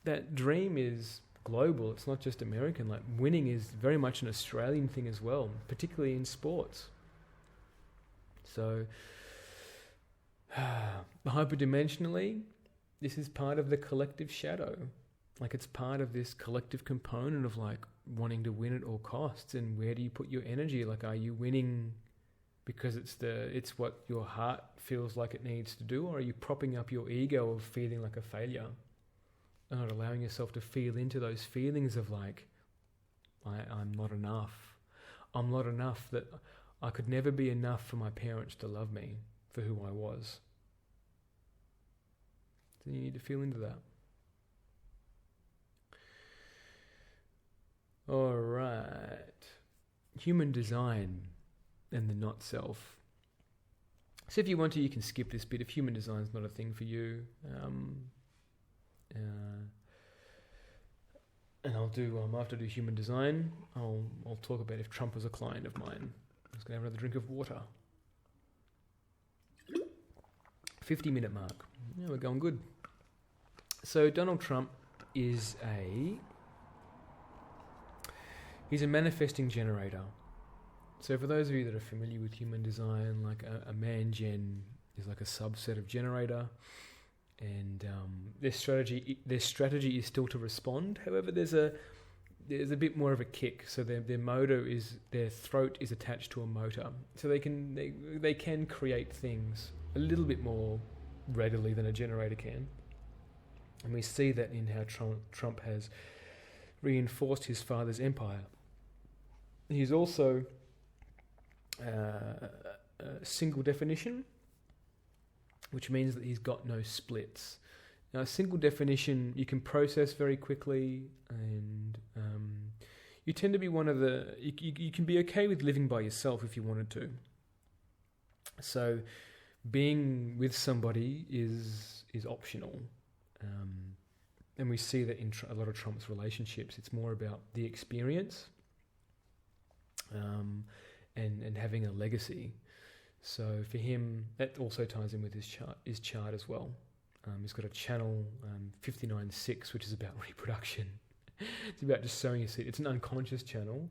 that dream is global. It's not just American. Like winning is very much an Australian thing as well, particularly in sports. So, hyperdimensionally, this is part of the collective shadow. Like it's part of this collective component of like wanting to win at all costs. And where do you put your energy? Like, are you winning because it's what your heart feels like it needs to do, or are you propping up your ego of feeling like a failure? And not allowing yourself to feel into those feelings of like, I'm not enough. I'm not enough, that I could never be enough for my parents to love me for who I was. So you need to feel into that. All right. Human design and the not self. So if you want to, you can skip this bit if human design is not a thing for you. And I'll do after I do human design, I'll talk about if Trump was a client of mine. I'm just gonna have another drink of water. 50-minute mark. Yeah, we're going good. So Donald Trump is he's a manifesting generator. So for those of you that are familiar with human design, like a man gen is like a subset of generator. And their strategy is still to respond. However, there's a bit more of a kick. So their motor is, their throat is attached to a motor, so they can create things a little bit more readily than a generator can. And we see that in how Trump has reinforced his father's empire. He's also single definition, which means that he's got no splits. Now, a single definition you can process very quickly, and you tend to be one of the... You can be okay with living by yourself if you wanted to. So being with somebody is optional. And we see that in a lot of Trump's relationships, it's more about the experience and having a legacy. So for him, that also ties in with his chart as well. He's got a channel 59.6, which is about reproduction. It's about just sowing a seed. It's an unconscious channel.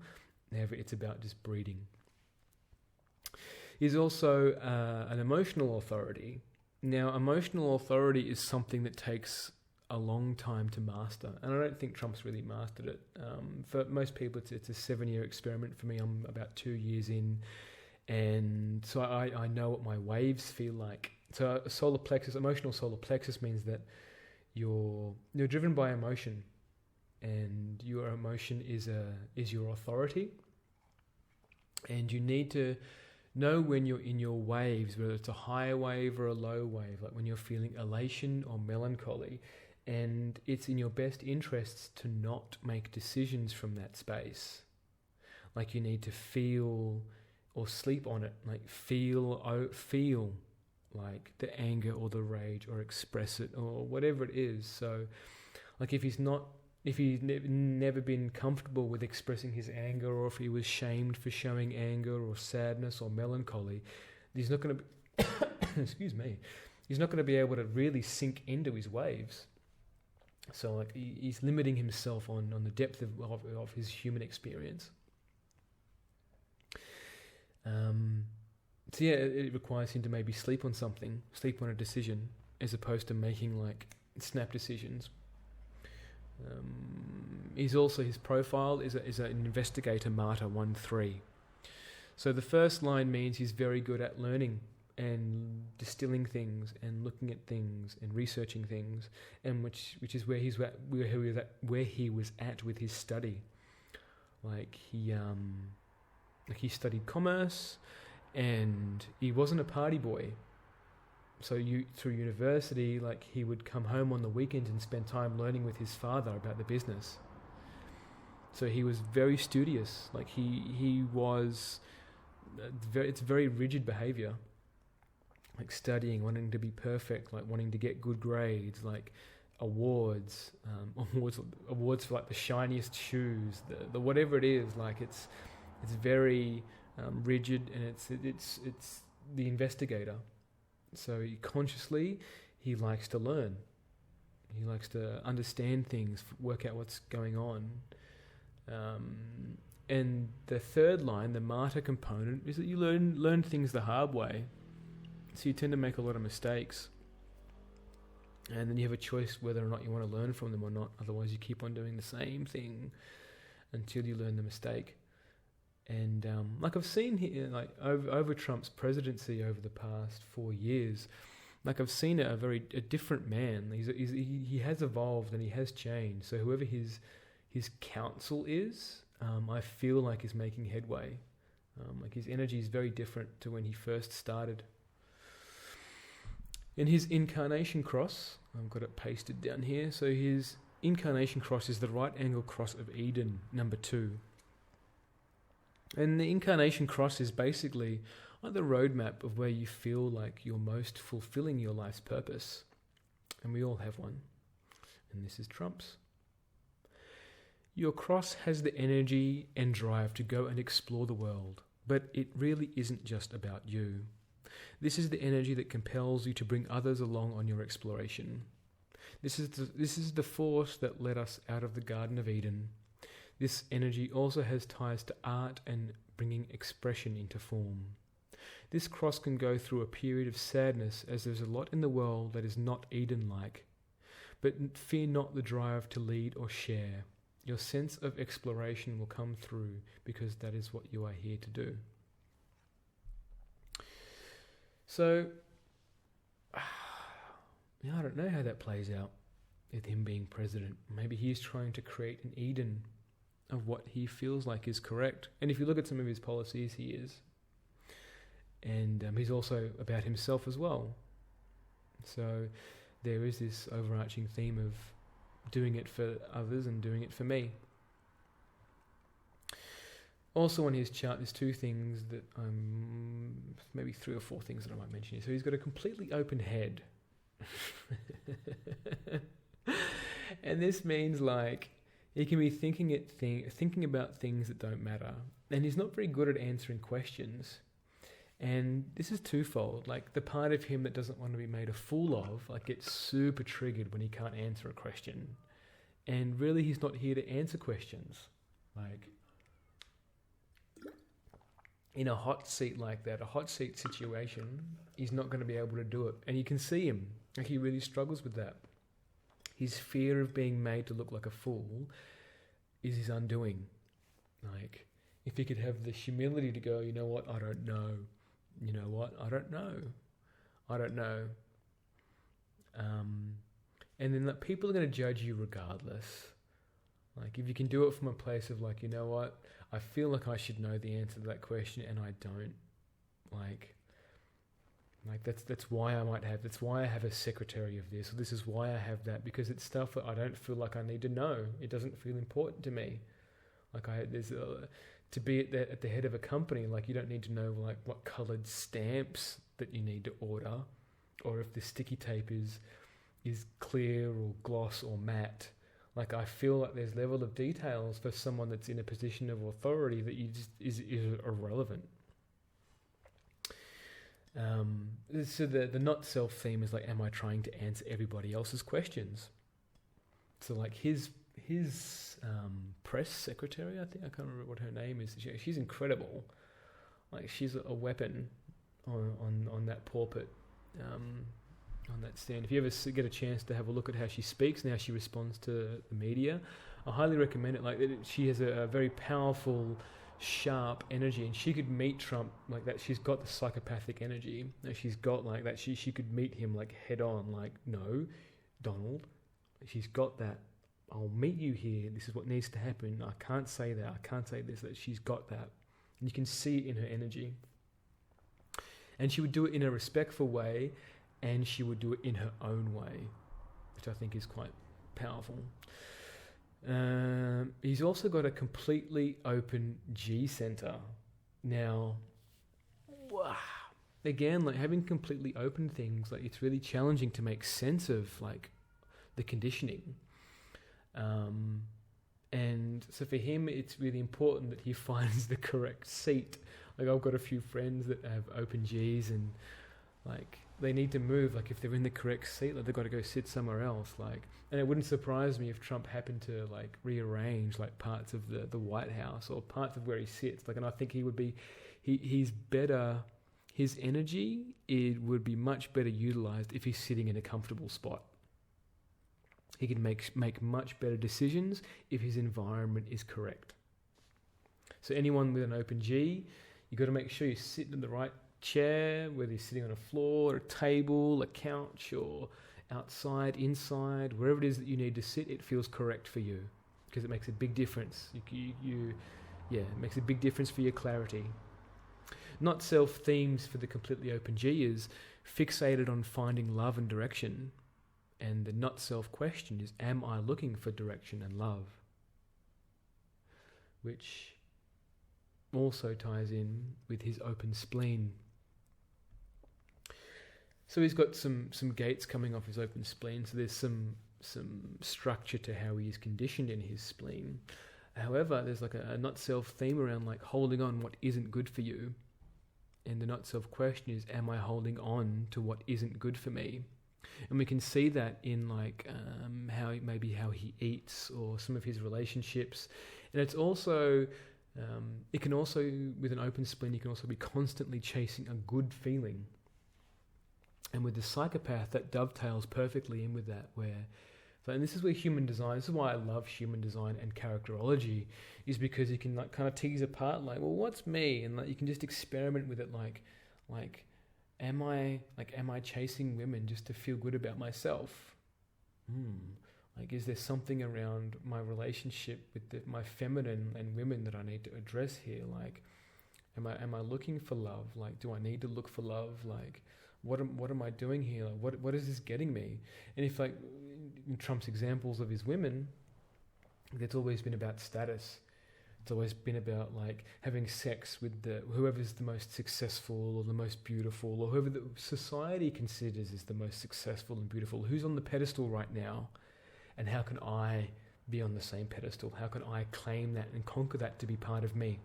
However, it's about just breeding. He's also an emotional authority. Now, emotional authority is something that takes a long time to master, and I don't think Trump's really mastered it. For most people, it's a 7-year experiment. For me, I'm about 2 years in, and so I know what my waves feel like. So solar plexus, emotional solar plexus, means that you're driven by emotion, and your emotion is your authority, and you need to know when you're in your waves, whether it's a high wave or a low wave, like when you're feeling elation or melancholy. And it's in your best interests to not make decisions from that space. Like you need to feel or sleep on it, like feel like the anger or the rage, or express it, or whatever it is. So like if he's never been comfortable with expressing his anger, or if he was shamed for showing anger or sadness or melancholy, he's not going to excuse me, he's not going to be able to really sink into his waves. So like he's limiting himself on the depth of his human experience. So yeah, it requires him to maybe sleep on a decision, as opposed to making like snap decisions. He's also, his profile is an investigator martyr 1-3. So the first line means he's very good at learning and distilling things and looking at things and researching things, and which is where he was at with his study. Like he studied commerce, and he wasn't a party boy. So through university, like he would come home on the weekends and spend time learning with his father about the business. So he was very studious. Like he was, it's very rigid behavior. Like studying, wanting to be perfect, like wanting to get good grades, like awards for like the shiniest shoes, the whatever it is. Like it's very rigid, and it's the investigator. So he likes to learn. He likes to understand things, work out what's going on. And the third line, the martyr component, is that you learn things the hard way. So you tend to make a lot of mistakes. And then you have a choice whether or not you want to learn from them or not. Otherwise, you keep on doing the same thing until you learn the mistake. And like I've seen here, like over Trump's presidency over the past 4 years, like I've seen a different man. He has evolved and he has changed. So whoever his counsel is, I feel like is making headway. Like his energy is very different to when he first started. In his incarnation cross, I've got it pasted down here. So his incarnation cross is the right angle cross of Eden, number 2. And the incarnation cross is basically like the roadmap of where you feel like you're most fulfilling your life's purpose. And we all have one. And this is Trump's. Your cross has the energy and drive to go and explore the world, but it really isn't just about you. This is the energy that compels you to bring others along on your exploration. This is the force that led us out of the Garden of Eden. This energy also has ties to art and bringing expression into form. This cross can go through a period of sadness, as there's a lot in the world that is not Eden-like. But fear not the drive to lead or share. Your sense of exploration will come through, because that is what you are here to do. So, I don't know how that plays out with him being president. Maybe he's trying to create an Eden of what he feels like is correct. And if you look at some of his policies, he is. And he's also about himself as well. So there is this overarching theme of doing it for others and doing it for me. Also on his chart, there's two things that maybe 3 or 4 things that I might mention here. So he's got a completely open head. And this means like he can be thinking about things that don't matter. And he's not very good at answering questions. And this is twofold. Like the part of him that doesn't want to be made a fool of, like gets super triggered when he can't answer a question. And really he's not here to answer questions. Like in a hot seat like that, a hot seat situation, he's not going to be able to do it. And you can see him, like he really struggles with that. His fear of being made to look like a fool is his undoing. Like, if he could have the humility to go, you know what, I don't know. You know what, I don't know. I don't know. And then like, people are going to judge you regardless. Like, if you can do it from a place of like, you know what, I feel like I should know the answer to that question and I don't. Like that's why I have a secretary of this, or this is why I have that, because it's stuff that I don't feel like I need to know. It doesn't feel important to me. Like to be at the head of a company, like you don't need to know like what coloured stamps that you need to order, or if the sticky tape is clear or gloss or matte. Like I feel like there's level of details for someone that's in a position of authority that you just is irrelevant. So the not self theme is like, am I trying to answer everybody else's questions? So like his press secretary, I think, I can't remember what her name is. She's incredible. Like she's a weapon on that pulpit, on that stand. If you ever get a chance to have a look at how she speaks and how she responds to the media, I highly recommend it. Like she has a very powerful, sharp energy, and she could meet Trump like that. She's got the psychopathic energy. She's got like that. She could meet him like head on. Like, no, Donald. She's got that. I'll meet you here. This is what needs to happen. I can't say that. I can't say this. That she's got that, and you can see it in her energy. And she would do it in a respectful way, and she would do it in her own way, which I think is quite powerful. He's also got a completely open G center. Now, wow. Again, like having completely open things, like it's really challenging to make sense of like the conditioning. And so for him, it's really important that he finds the correct seat. Like I've got a few friends that have open Gs, and like they need to move. Like if they're in the correct seat, like they've got to go sit somewhere else. Like, and it wouldn't surprise me if Trump happened to like rearrange like parts of the White House or parts of where he sits. Like, and I think he's better. His energy, it would be much better utilized if he's sitting in a comfortable spot. He can make much better decisions if his environment is correct. So anyone with an open G, you've got to make sure you're sitting in the right chair, whether you're sitting on a floor, a table, a couch, or outside, inside, wherever it is that you need to sit, it feels correct for you, because it makes a big difference. It makes a big difference for your clarity. Not self themes for the completely open G is fixated on finding love and direction. And the not self question is, am I looking for direction and love? Which also ties in with his open spleen. So he's got some gates coming off his open spleen, so there's some structure to how he is conditioned in his spleen. However, there's like a not self theme around like holding on what isn't good for you. And the not self question is, am I holding on to what isn't good for me? And we can see that in like how he eats, or some of his relationships. And it's also it can also, with an open spleen, you can also be constantly chasing a good feeling. And with the psychopath, that dovetails perfectly in with that. And this is where human design. This is why I love human design and characterology, is because you can like kind of tease apart like, well, what's me? And like you can just experiment with it like. Am I chasing women just to feel good about myself? Like, is there something around my relationship with my feminine and women that I need to address here? Like, am I looking for love? Like, do I need to look for love? Like, What am I doing here? Like, what is this getting me? And if, like, in Trump's examples of his women, it's always been about status. It's always been about, like, having sex with whoever's the most successful or the most beautiful, or whoever the society considers is the most successful and beautiful. Who's on the pedestal right now, and how can I be on the same pedestal? How can I claim that and conquer that to be part of me?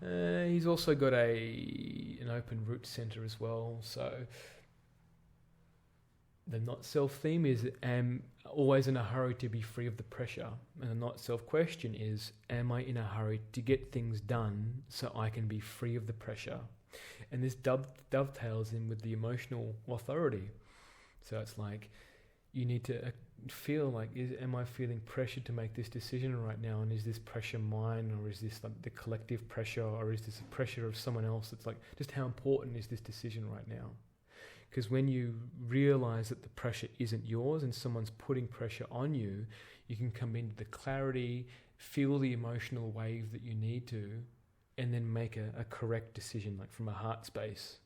He's also got an open root center as well. So the not self theme is, am always in a hurry to be free of the pressure. And the not self question is, am I in a hurry to get things done so I can be free of the pressure? And this dovetails in with the emotional authority. So it's like, you need to feel like, am I feeling pressure to make this decision right now? And is this pressure mine, or is this like the collective pressure, or is this a pressure of someone else? It's like, just how important is this decision right now? Because when you realize that the pressure isn't yours and someone's putting pressure on you, you can come into the clarity, feel the emotional wave that you need to, and then make a correct decision, like from a heart space.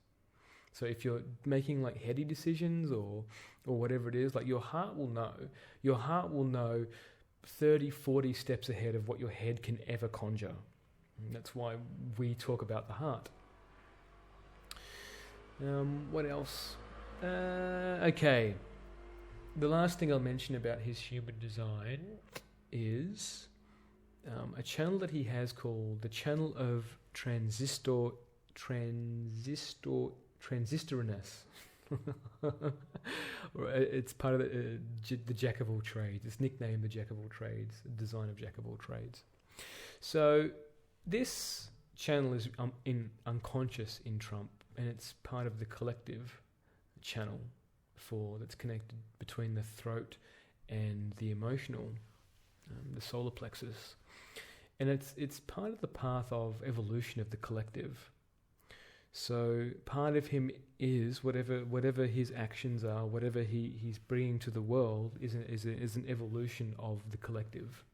So if you're making like heady decisions or whatever it is, like your heart will know. Your heart will know 30, 40 steps ahead of what your head can ever conjure. And that's why we talk about the heart. What else? Okay. The last thing I'll mention about his human design is a channel that he has called the channel of transistoriness. It's part of the Jack of all trades. It's nicknamed the Jack of all trades, the design of Jack of all trades. So this channel is unconscious in Trump, and it's part of the collective channel that's connected between the throat and the emotional, the solar plexus, and it's part of the path of evolution of the collective. So part of him is whatever his actions are, whatever he's bringing to the world is an evolution of the collective,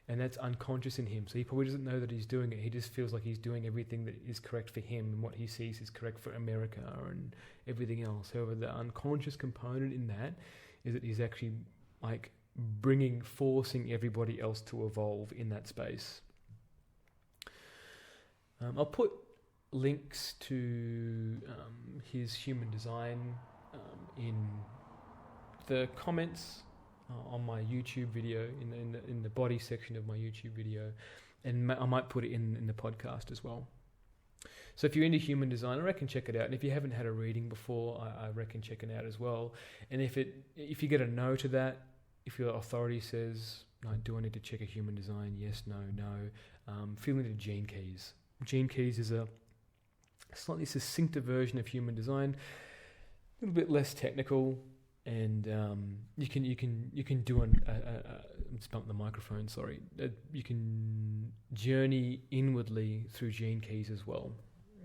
and that's unconscious in him. So he probably doesn't know that he's doing it. He just feels like he's doing everything that is correct for him, and what he sees is correct for America and everything else. However, the unconscious component in that is that he's actually like forcing everybody else to evolve in that space. I'll put links to his human design in the comments on my YouTube video, in the body section of my YouTube video, and I might put it in the podcast as well. So if you're into human design, I reckon check it out. And if you haven't had a reading before, I reckon check it out as well. And if you get a no to that, if your authority says, no, do I need to check a human design? Yes, no. Feel into Gene Keys. Gene Keys is a slightly succincter version of human design, a little bit less technical, and you can do let's bump the microphone. Sorry, you can journey inwardly through Gene Keys as well.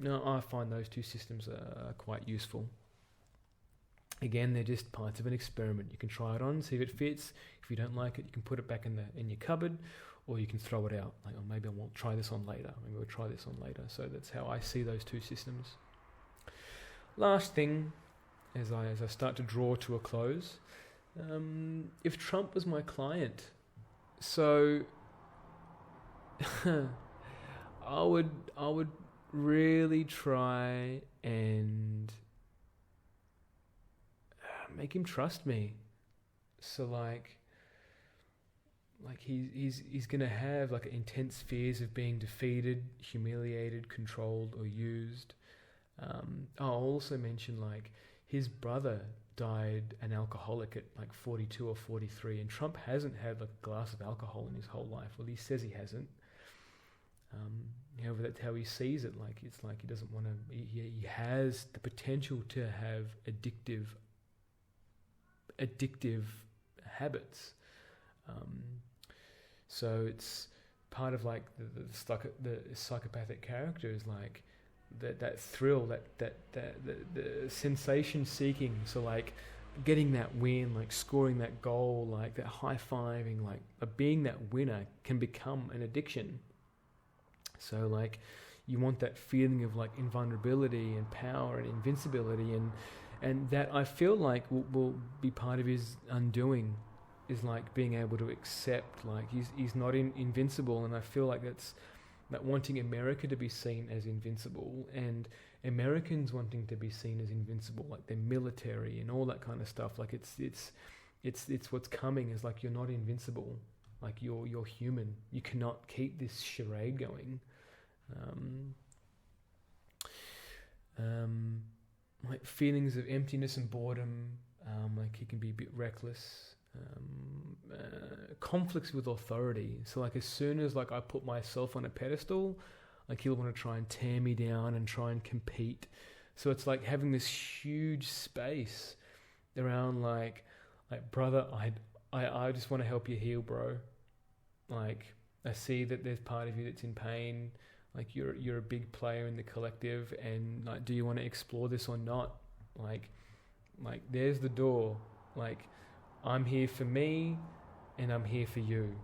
Now, I find those two systems are quite useful. Again, they're just parts of an experiment. You can try it on, see if it fits. If you don't like it, you can put it back in your cupboard, or you can throw it out. Like, oh, maybe I won't try this on later. Maybe we'll try this on later. So that's how I see those two systems. Last thing, as I start to draw to a close, if Trump was my client, so I would really try and make him trust me. So like he's gonna have like intense fears of being defeated, humiliated, controlled, or used. I'll also mention like his brother died an alcoholic at like 42 or 43, and Trump hasn't had like a glass of alcohol in his whole life. Well, he says he hasn't. However, that's how he sees it. Like it's like he doesn't want to. He has the potential to have addictive habits. So it's part of like the psychopathic character is like that thrill, the sensation seeking. So like getting that win, like scoring that goal, like that high-fiving, like being that winner can become an addiction. So like You want that feeling of like invulnerability and power and invincibility, and that I feel like will be part of his undoing, is like being able to accept like he's not invincible. And I feel like that's that wanting America to be seen as invincible, and Americans wanting to be seen as invincible, like their military and all that kind of stuff. Like it's what's coming is like, you're not invincible. Like you're human. You cannot keep this charade going. Like feelings of emptiness and boredom. Like he can be a bit reckless. Conflicts with authority. So like as soon as like I put myself on a pedestal, like he'll want to try and tear me down and try and compete. So it's like having this huge space around like brother, I just want to help you heal, bro. Like I see that there's part of you that's in pain. Like you're a big player in the collective, and like, do you want to explore this or not? Like there's the door. Like I'm here for me, and I'm here for you.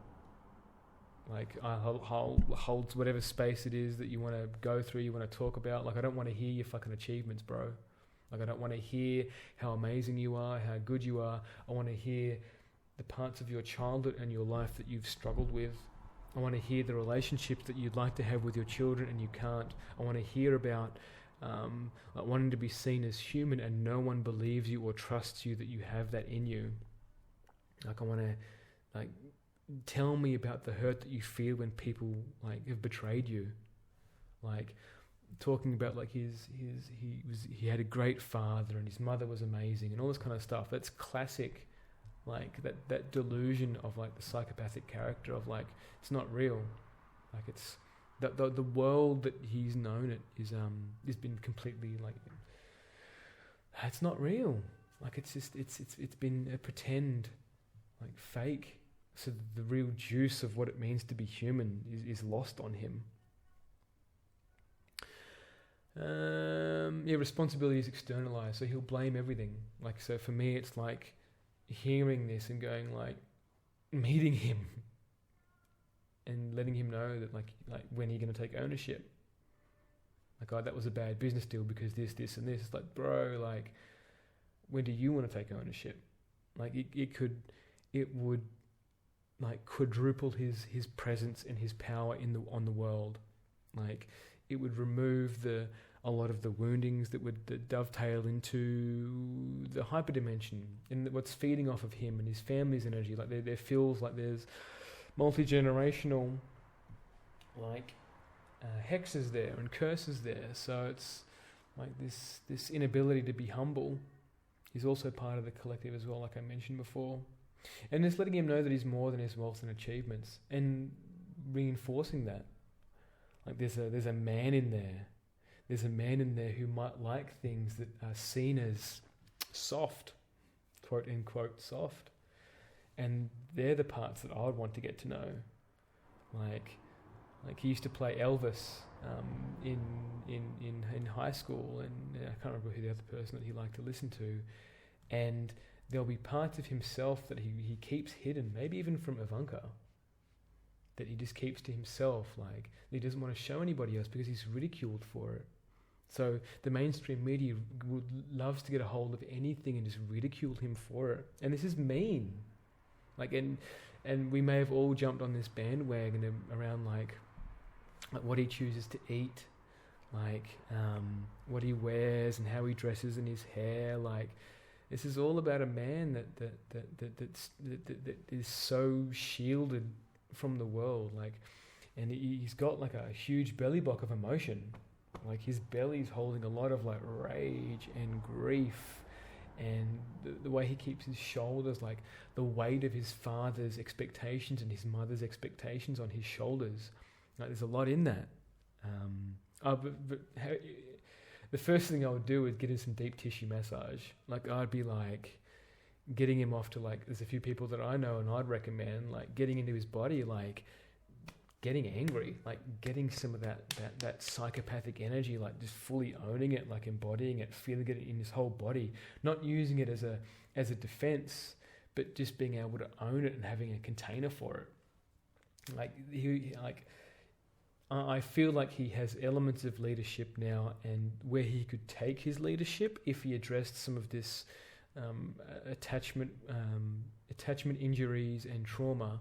Like I'll hold whatever space it is that you want to go through, you want to talk about. Like I don't want to hear your fucking achievements, bro. Like I don't want to hear how amazing you are, how good you are. I want to hear the parts of your childhood and your life that you've struggled with. I want to hear the relationships that you'd like to have with your children and you can't. I want to hear about like wanting to be seen as human and no one believes you or trusts you that you have that in you. Like I want to like tell me about the hurt that you feel when people like have betrayed you. Like talking about like he had a great father and his mother was amazing and all this kind of stuff. That's classic. Like that delusion of like the psychopathic character of like, it's not real. Like it's the world that he's known it is been completely like, it's not real. Like it's just it's been a pretend, like fake. So the real juice of what it means to be human is lost on him. Responsibility is externalized, so he'll blame everything. Like so for me it's like hearing this and going like, meeting him and letting him know that like when are you going to take ownership? Like, oh, that was a bad business deal because this and this. It's like, bro, like when do you want to take ownership? Like it would like quadruple his presence and his power on the world. Like it would remove a lot of the woundings that would dovetail into the hyperdimension and what's feeding off of him and his family's energy. Like there feels like there's multi-generational like hexes there and curses there. So it's like this inability to be humble is also part of the collective as well, like I mentioned before. And it's letting him know that he's more than his wealth and achievements and reinforcing that. Like there's a man in there. There's a man in there who might like things that are seen as soft, quote unquote soft. And they're the parts that I would want to get to know. Like he used to play Elvis in high school, and I can't remember who the other person that he liked to listen to. And there'll be parts of himself that he keeps hidden, maybe even from Ivanka, that he just keeps to himself. Like he doesn't want to show anybody else because he's ridiculed for it. So the mainstream media loves to get a hold of anything and just ridicule him for it. And this is mean. Like and we may have all jumped on this bandwagon around like what he chooses to eat, like what he wears and how he dresses and his hair. Like this is all about a man that is so shielded from the world. Like, and he's got like a huge belly block of emotion. Like his belly's holding a lot of like rage and grief, and the way he keeps his shoulders, like the weight of his father's expectations and his mother's expectations on his shoulders. Like there's a lot in that. The first thing I would do is get him some deep tissue massage. Like I'd be like getting him off to like, there's a few people that I know and I'd recommend like getting into his body, like getting angry, like getting some of that psychopathic energy, like just fully owning it, like embodying it, feeling it in his whole body, not using it as a defense, but just being able to own it and having a container for it. Like I feel like he has elements of leadership now, and where he could take his leadership if he addressed some of this attachment injuries and trauma.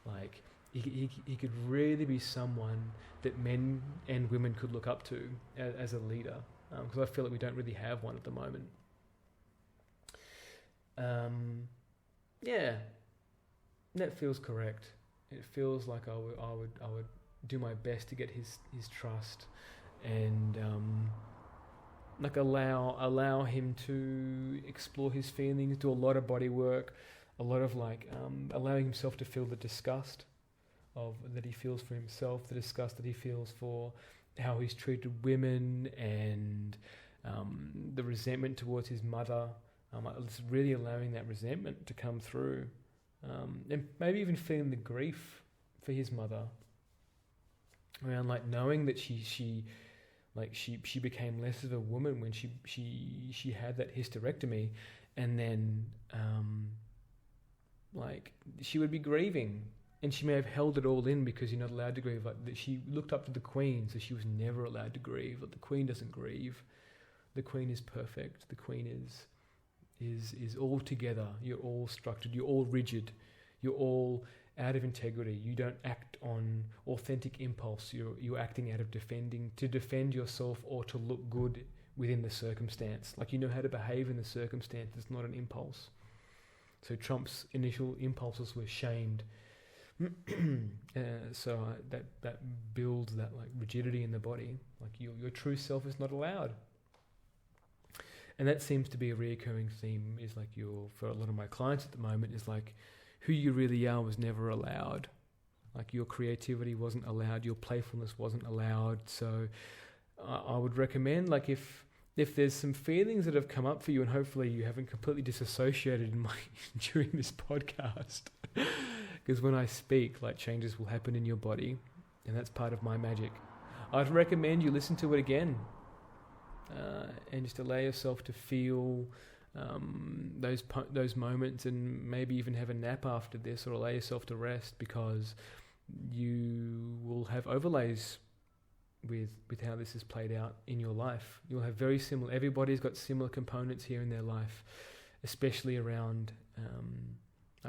Like he could really be someone that men and women could look up to as a leader, because I feel like we don't really have one at the moment. Yeah, that feels correct. It feels like I would do my best to get his trust, and like allow him to explore his feelings, do a lot of body work, a lot of allowing himself to feel the disgust that he feels for himself, the disgust that he feels for how he's treated women, and the resentment towards his mother. It's really allowing that resentment to come through, and maybe even feeling the grief for his mother around knowing that she became less of a woman when she had that hysterectomy, and then she would be grieving, and she may have held it all in because you're not allowed to grieve. That she looked up to the Queen, so she was never allowed to grieve. The Queen doesn't grieve. The Queen is perfect. The Queen is all together. You're all structured. You're all rigid. You're all out of integrity. You don't act on authentic impulse. You're acting out of to defend yourself or to look good within the circumstance. You know how to behave in the circumstance. It's not an impulse. So Trump's initial impulses were shamed. So that builds that rigidity in the body. Your true self is not allowed. And that seems to be a reoccurring theme, is for a lot of my clients at the moment, is who you really are was never allowed. Your creativity wasn't allowed, your playfulness wasn't allowed. So I would recommend, if there's some feelings that have come up for you, and hopefully you haven't completely disassociated during this podcast, because when I speak, changes will happen in your body, and that's part of my magic. I'd recommend you listen to it again. And just allow yourself to feel those moments, and maybe even have a nap after this, or allow yourself to rest, because you will have overlays with how this is played out in your life. You'll have very similar. Everybody's got similar components here in their life, especially around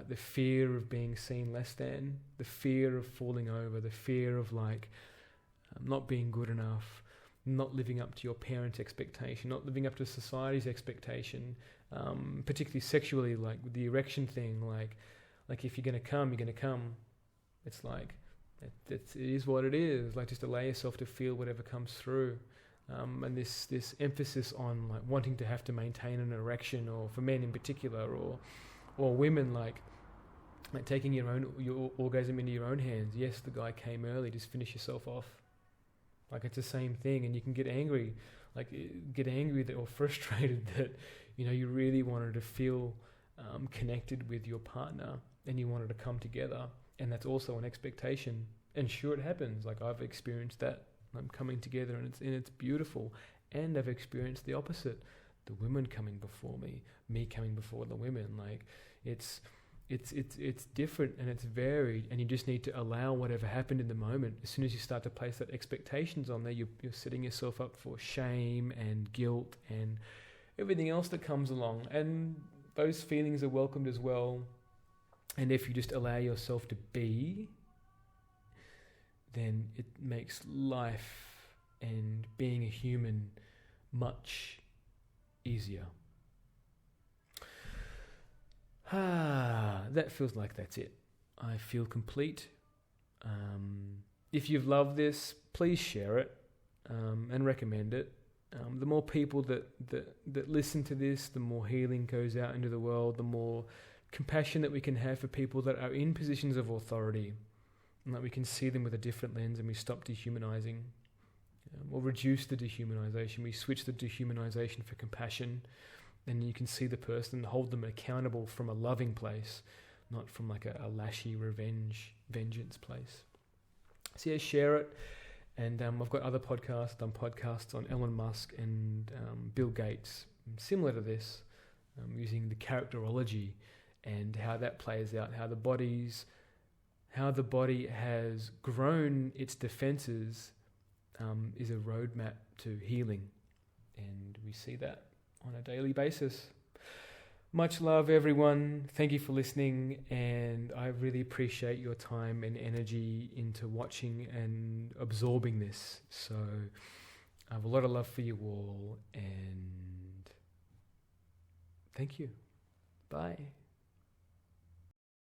the fear of being seen less than, the fear of falling over, the fear of not being good enough, not living up to your parents' expectation, not living up to society's expectation, particularly sexually, with the erection thing, if you're going to come, you're going to come. It's it is what it is. Just allow yourself to feel whatever comes through. And this emphasis on wanting to have to maintain an erection, or for men in particular, or women, taking your orgasm into your own hands. Yes, the guy came early, just finish yourself off. It's the same thing, and you can get angry, or frustrated that, you really wanted to feel connected with your partner, and you wanted to come together, and that's also an expectation. And sure, it happens. I've experienced that. I'm coming together, and it's beautiful. And I've experienced the opposite: the women coming before me coming before the women. It's different, and it's varied, and you just need to allow whatever happened in the moment. As soon as you start to place that expectations on there, you're setting yourself up for shame and guilt and everything else that comes along. And those feelings are welcomed as well. And if you just allow yourself to be, then it makes life and being a human much easier. That feels like that's it. I feel complete. If you've loved this, please share it and recommend it. The more people that listen to this, the more healing goes out into the world, the more compassion that we can have for people that are in positions of authority, and that we can see them with a different lens, and we stop dehumanizing, or reduce the dehumanization. We switch the dehumanization for compassion. And you can see the person and hold them accountable from a loving place, not from a lashy vengeance place. So yeah, share it. And I've got other podcasts. I've done podcasts on Elon Musk and Bill Gates, similar to this, using the Characterology and how that plays out, how the bodies how the body has grown its defenses is a roadmap to healing. And we see that on a daily basis. Much love, everyone. Thank you for listening, and I really appreciate your time and energy into watching and absorbing this. So I have a lot of love for you all, and thank you. Bye.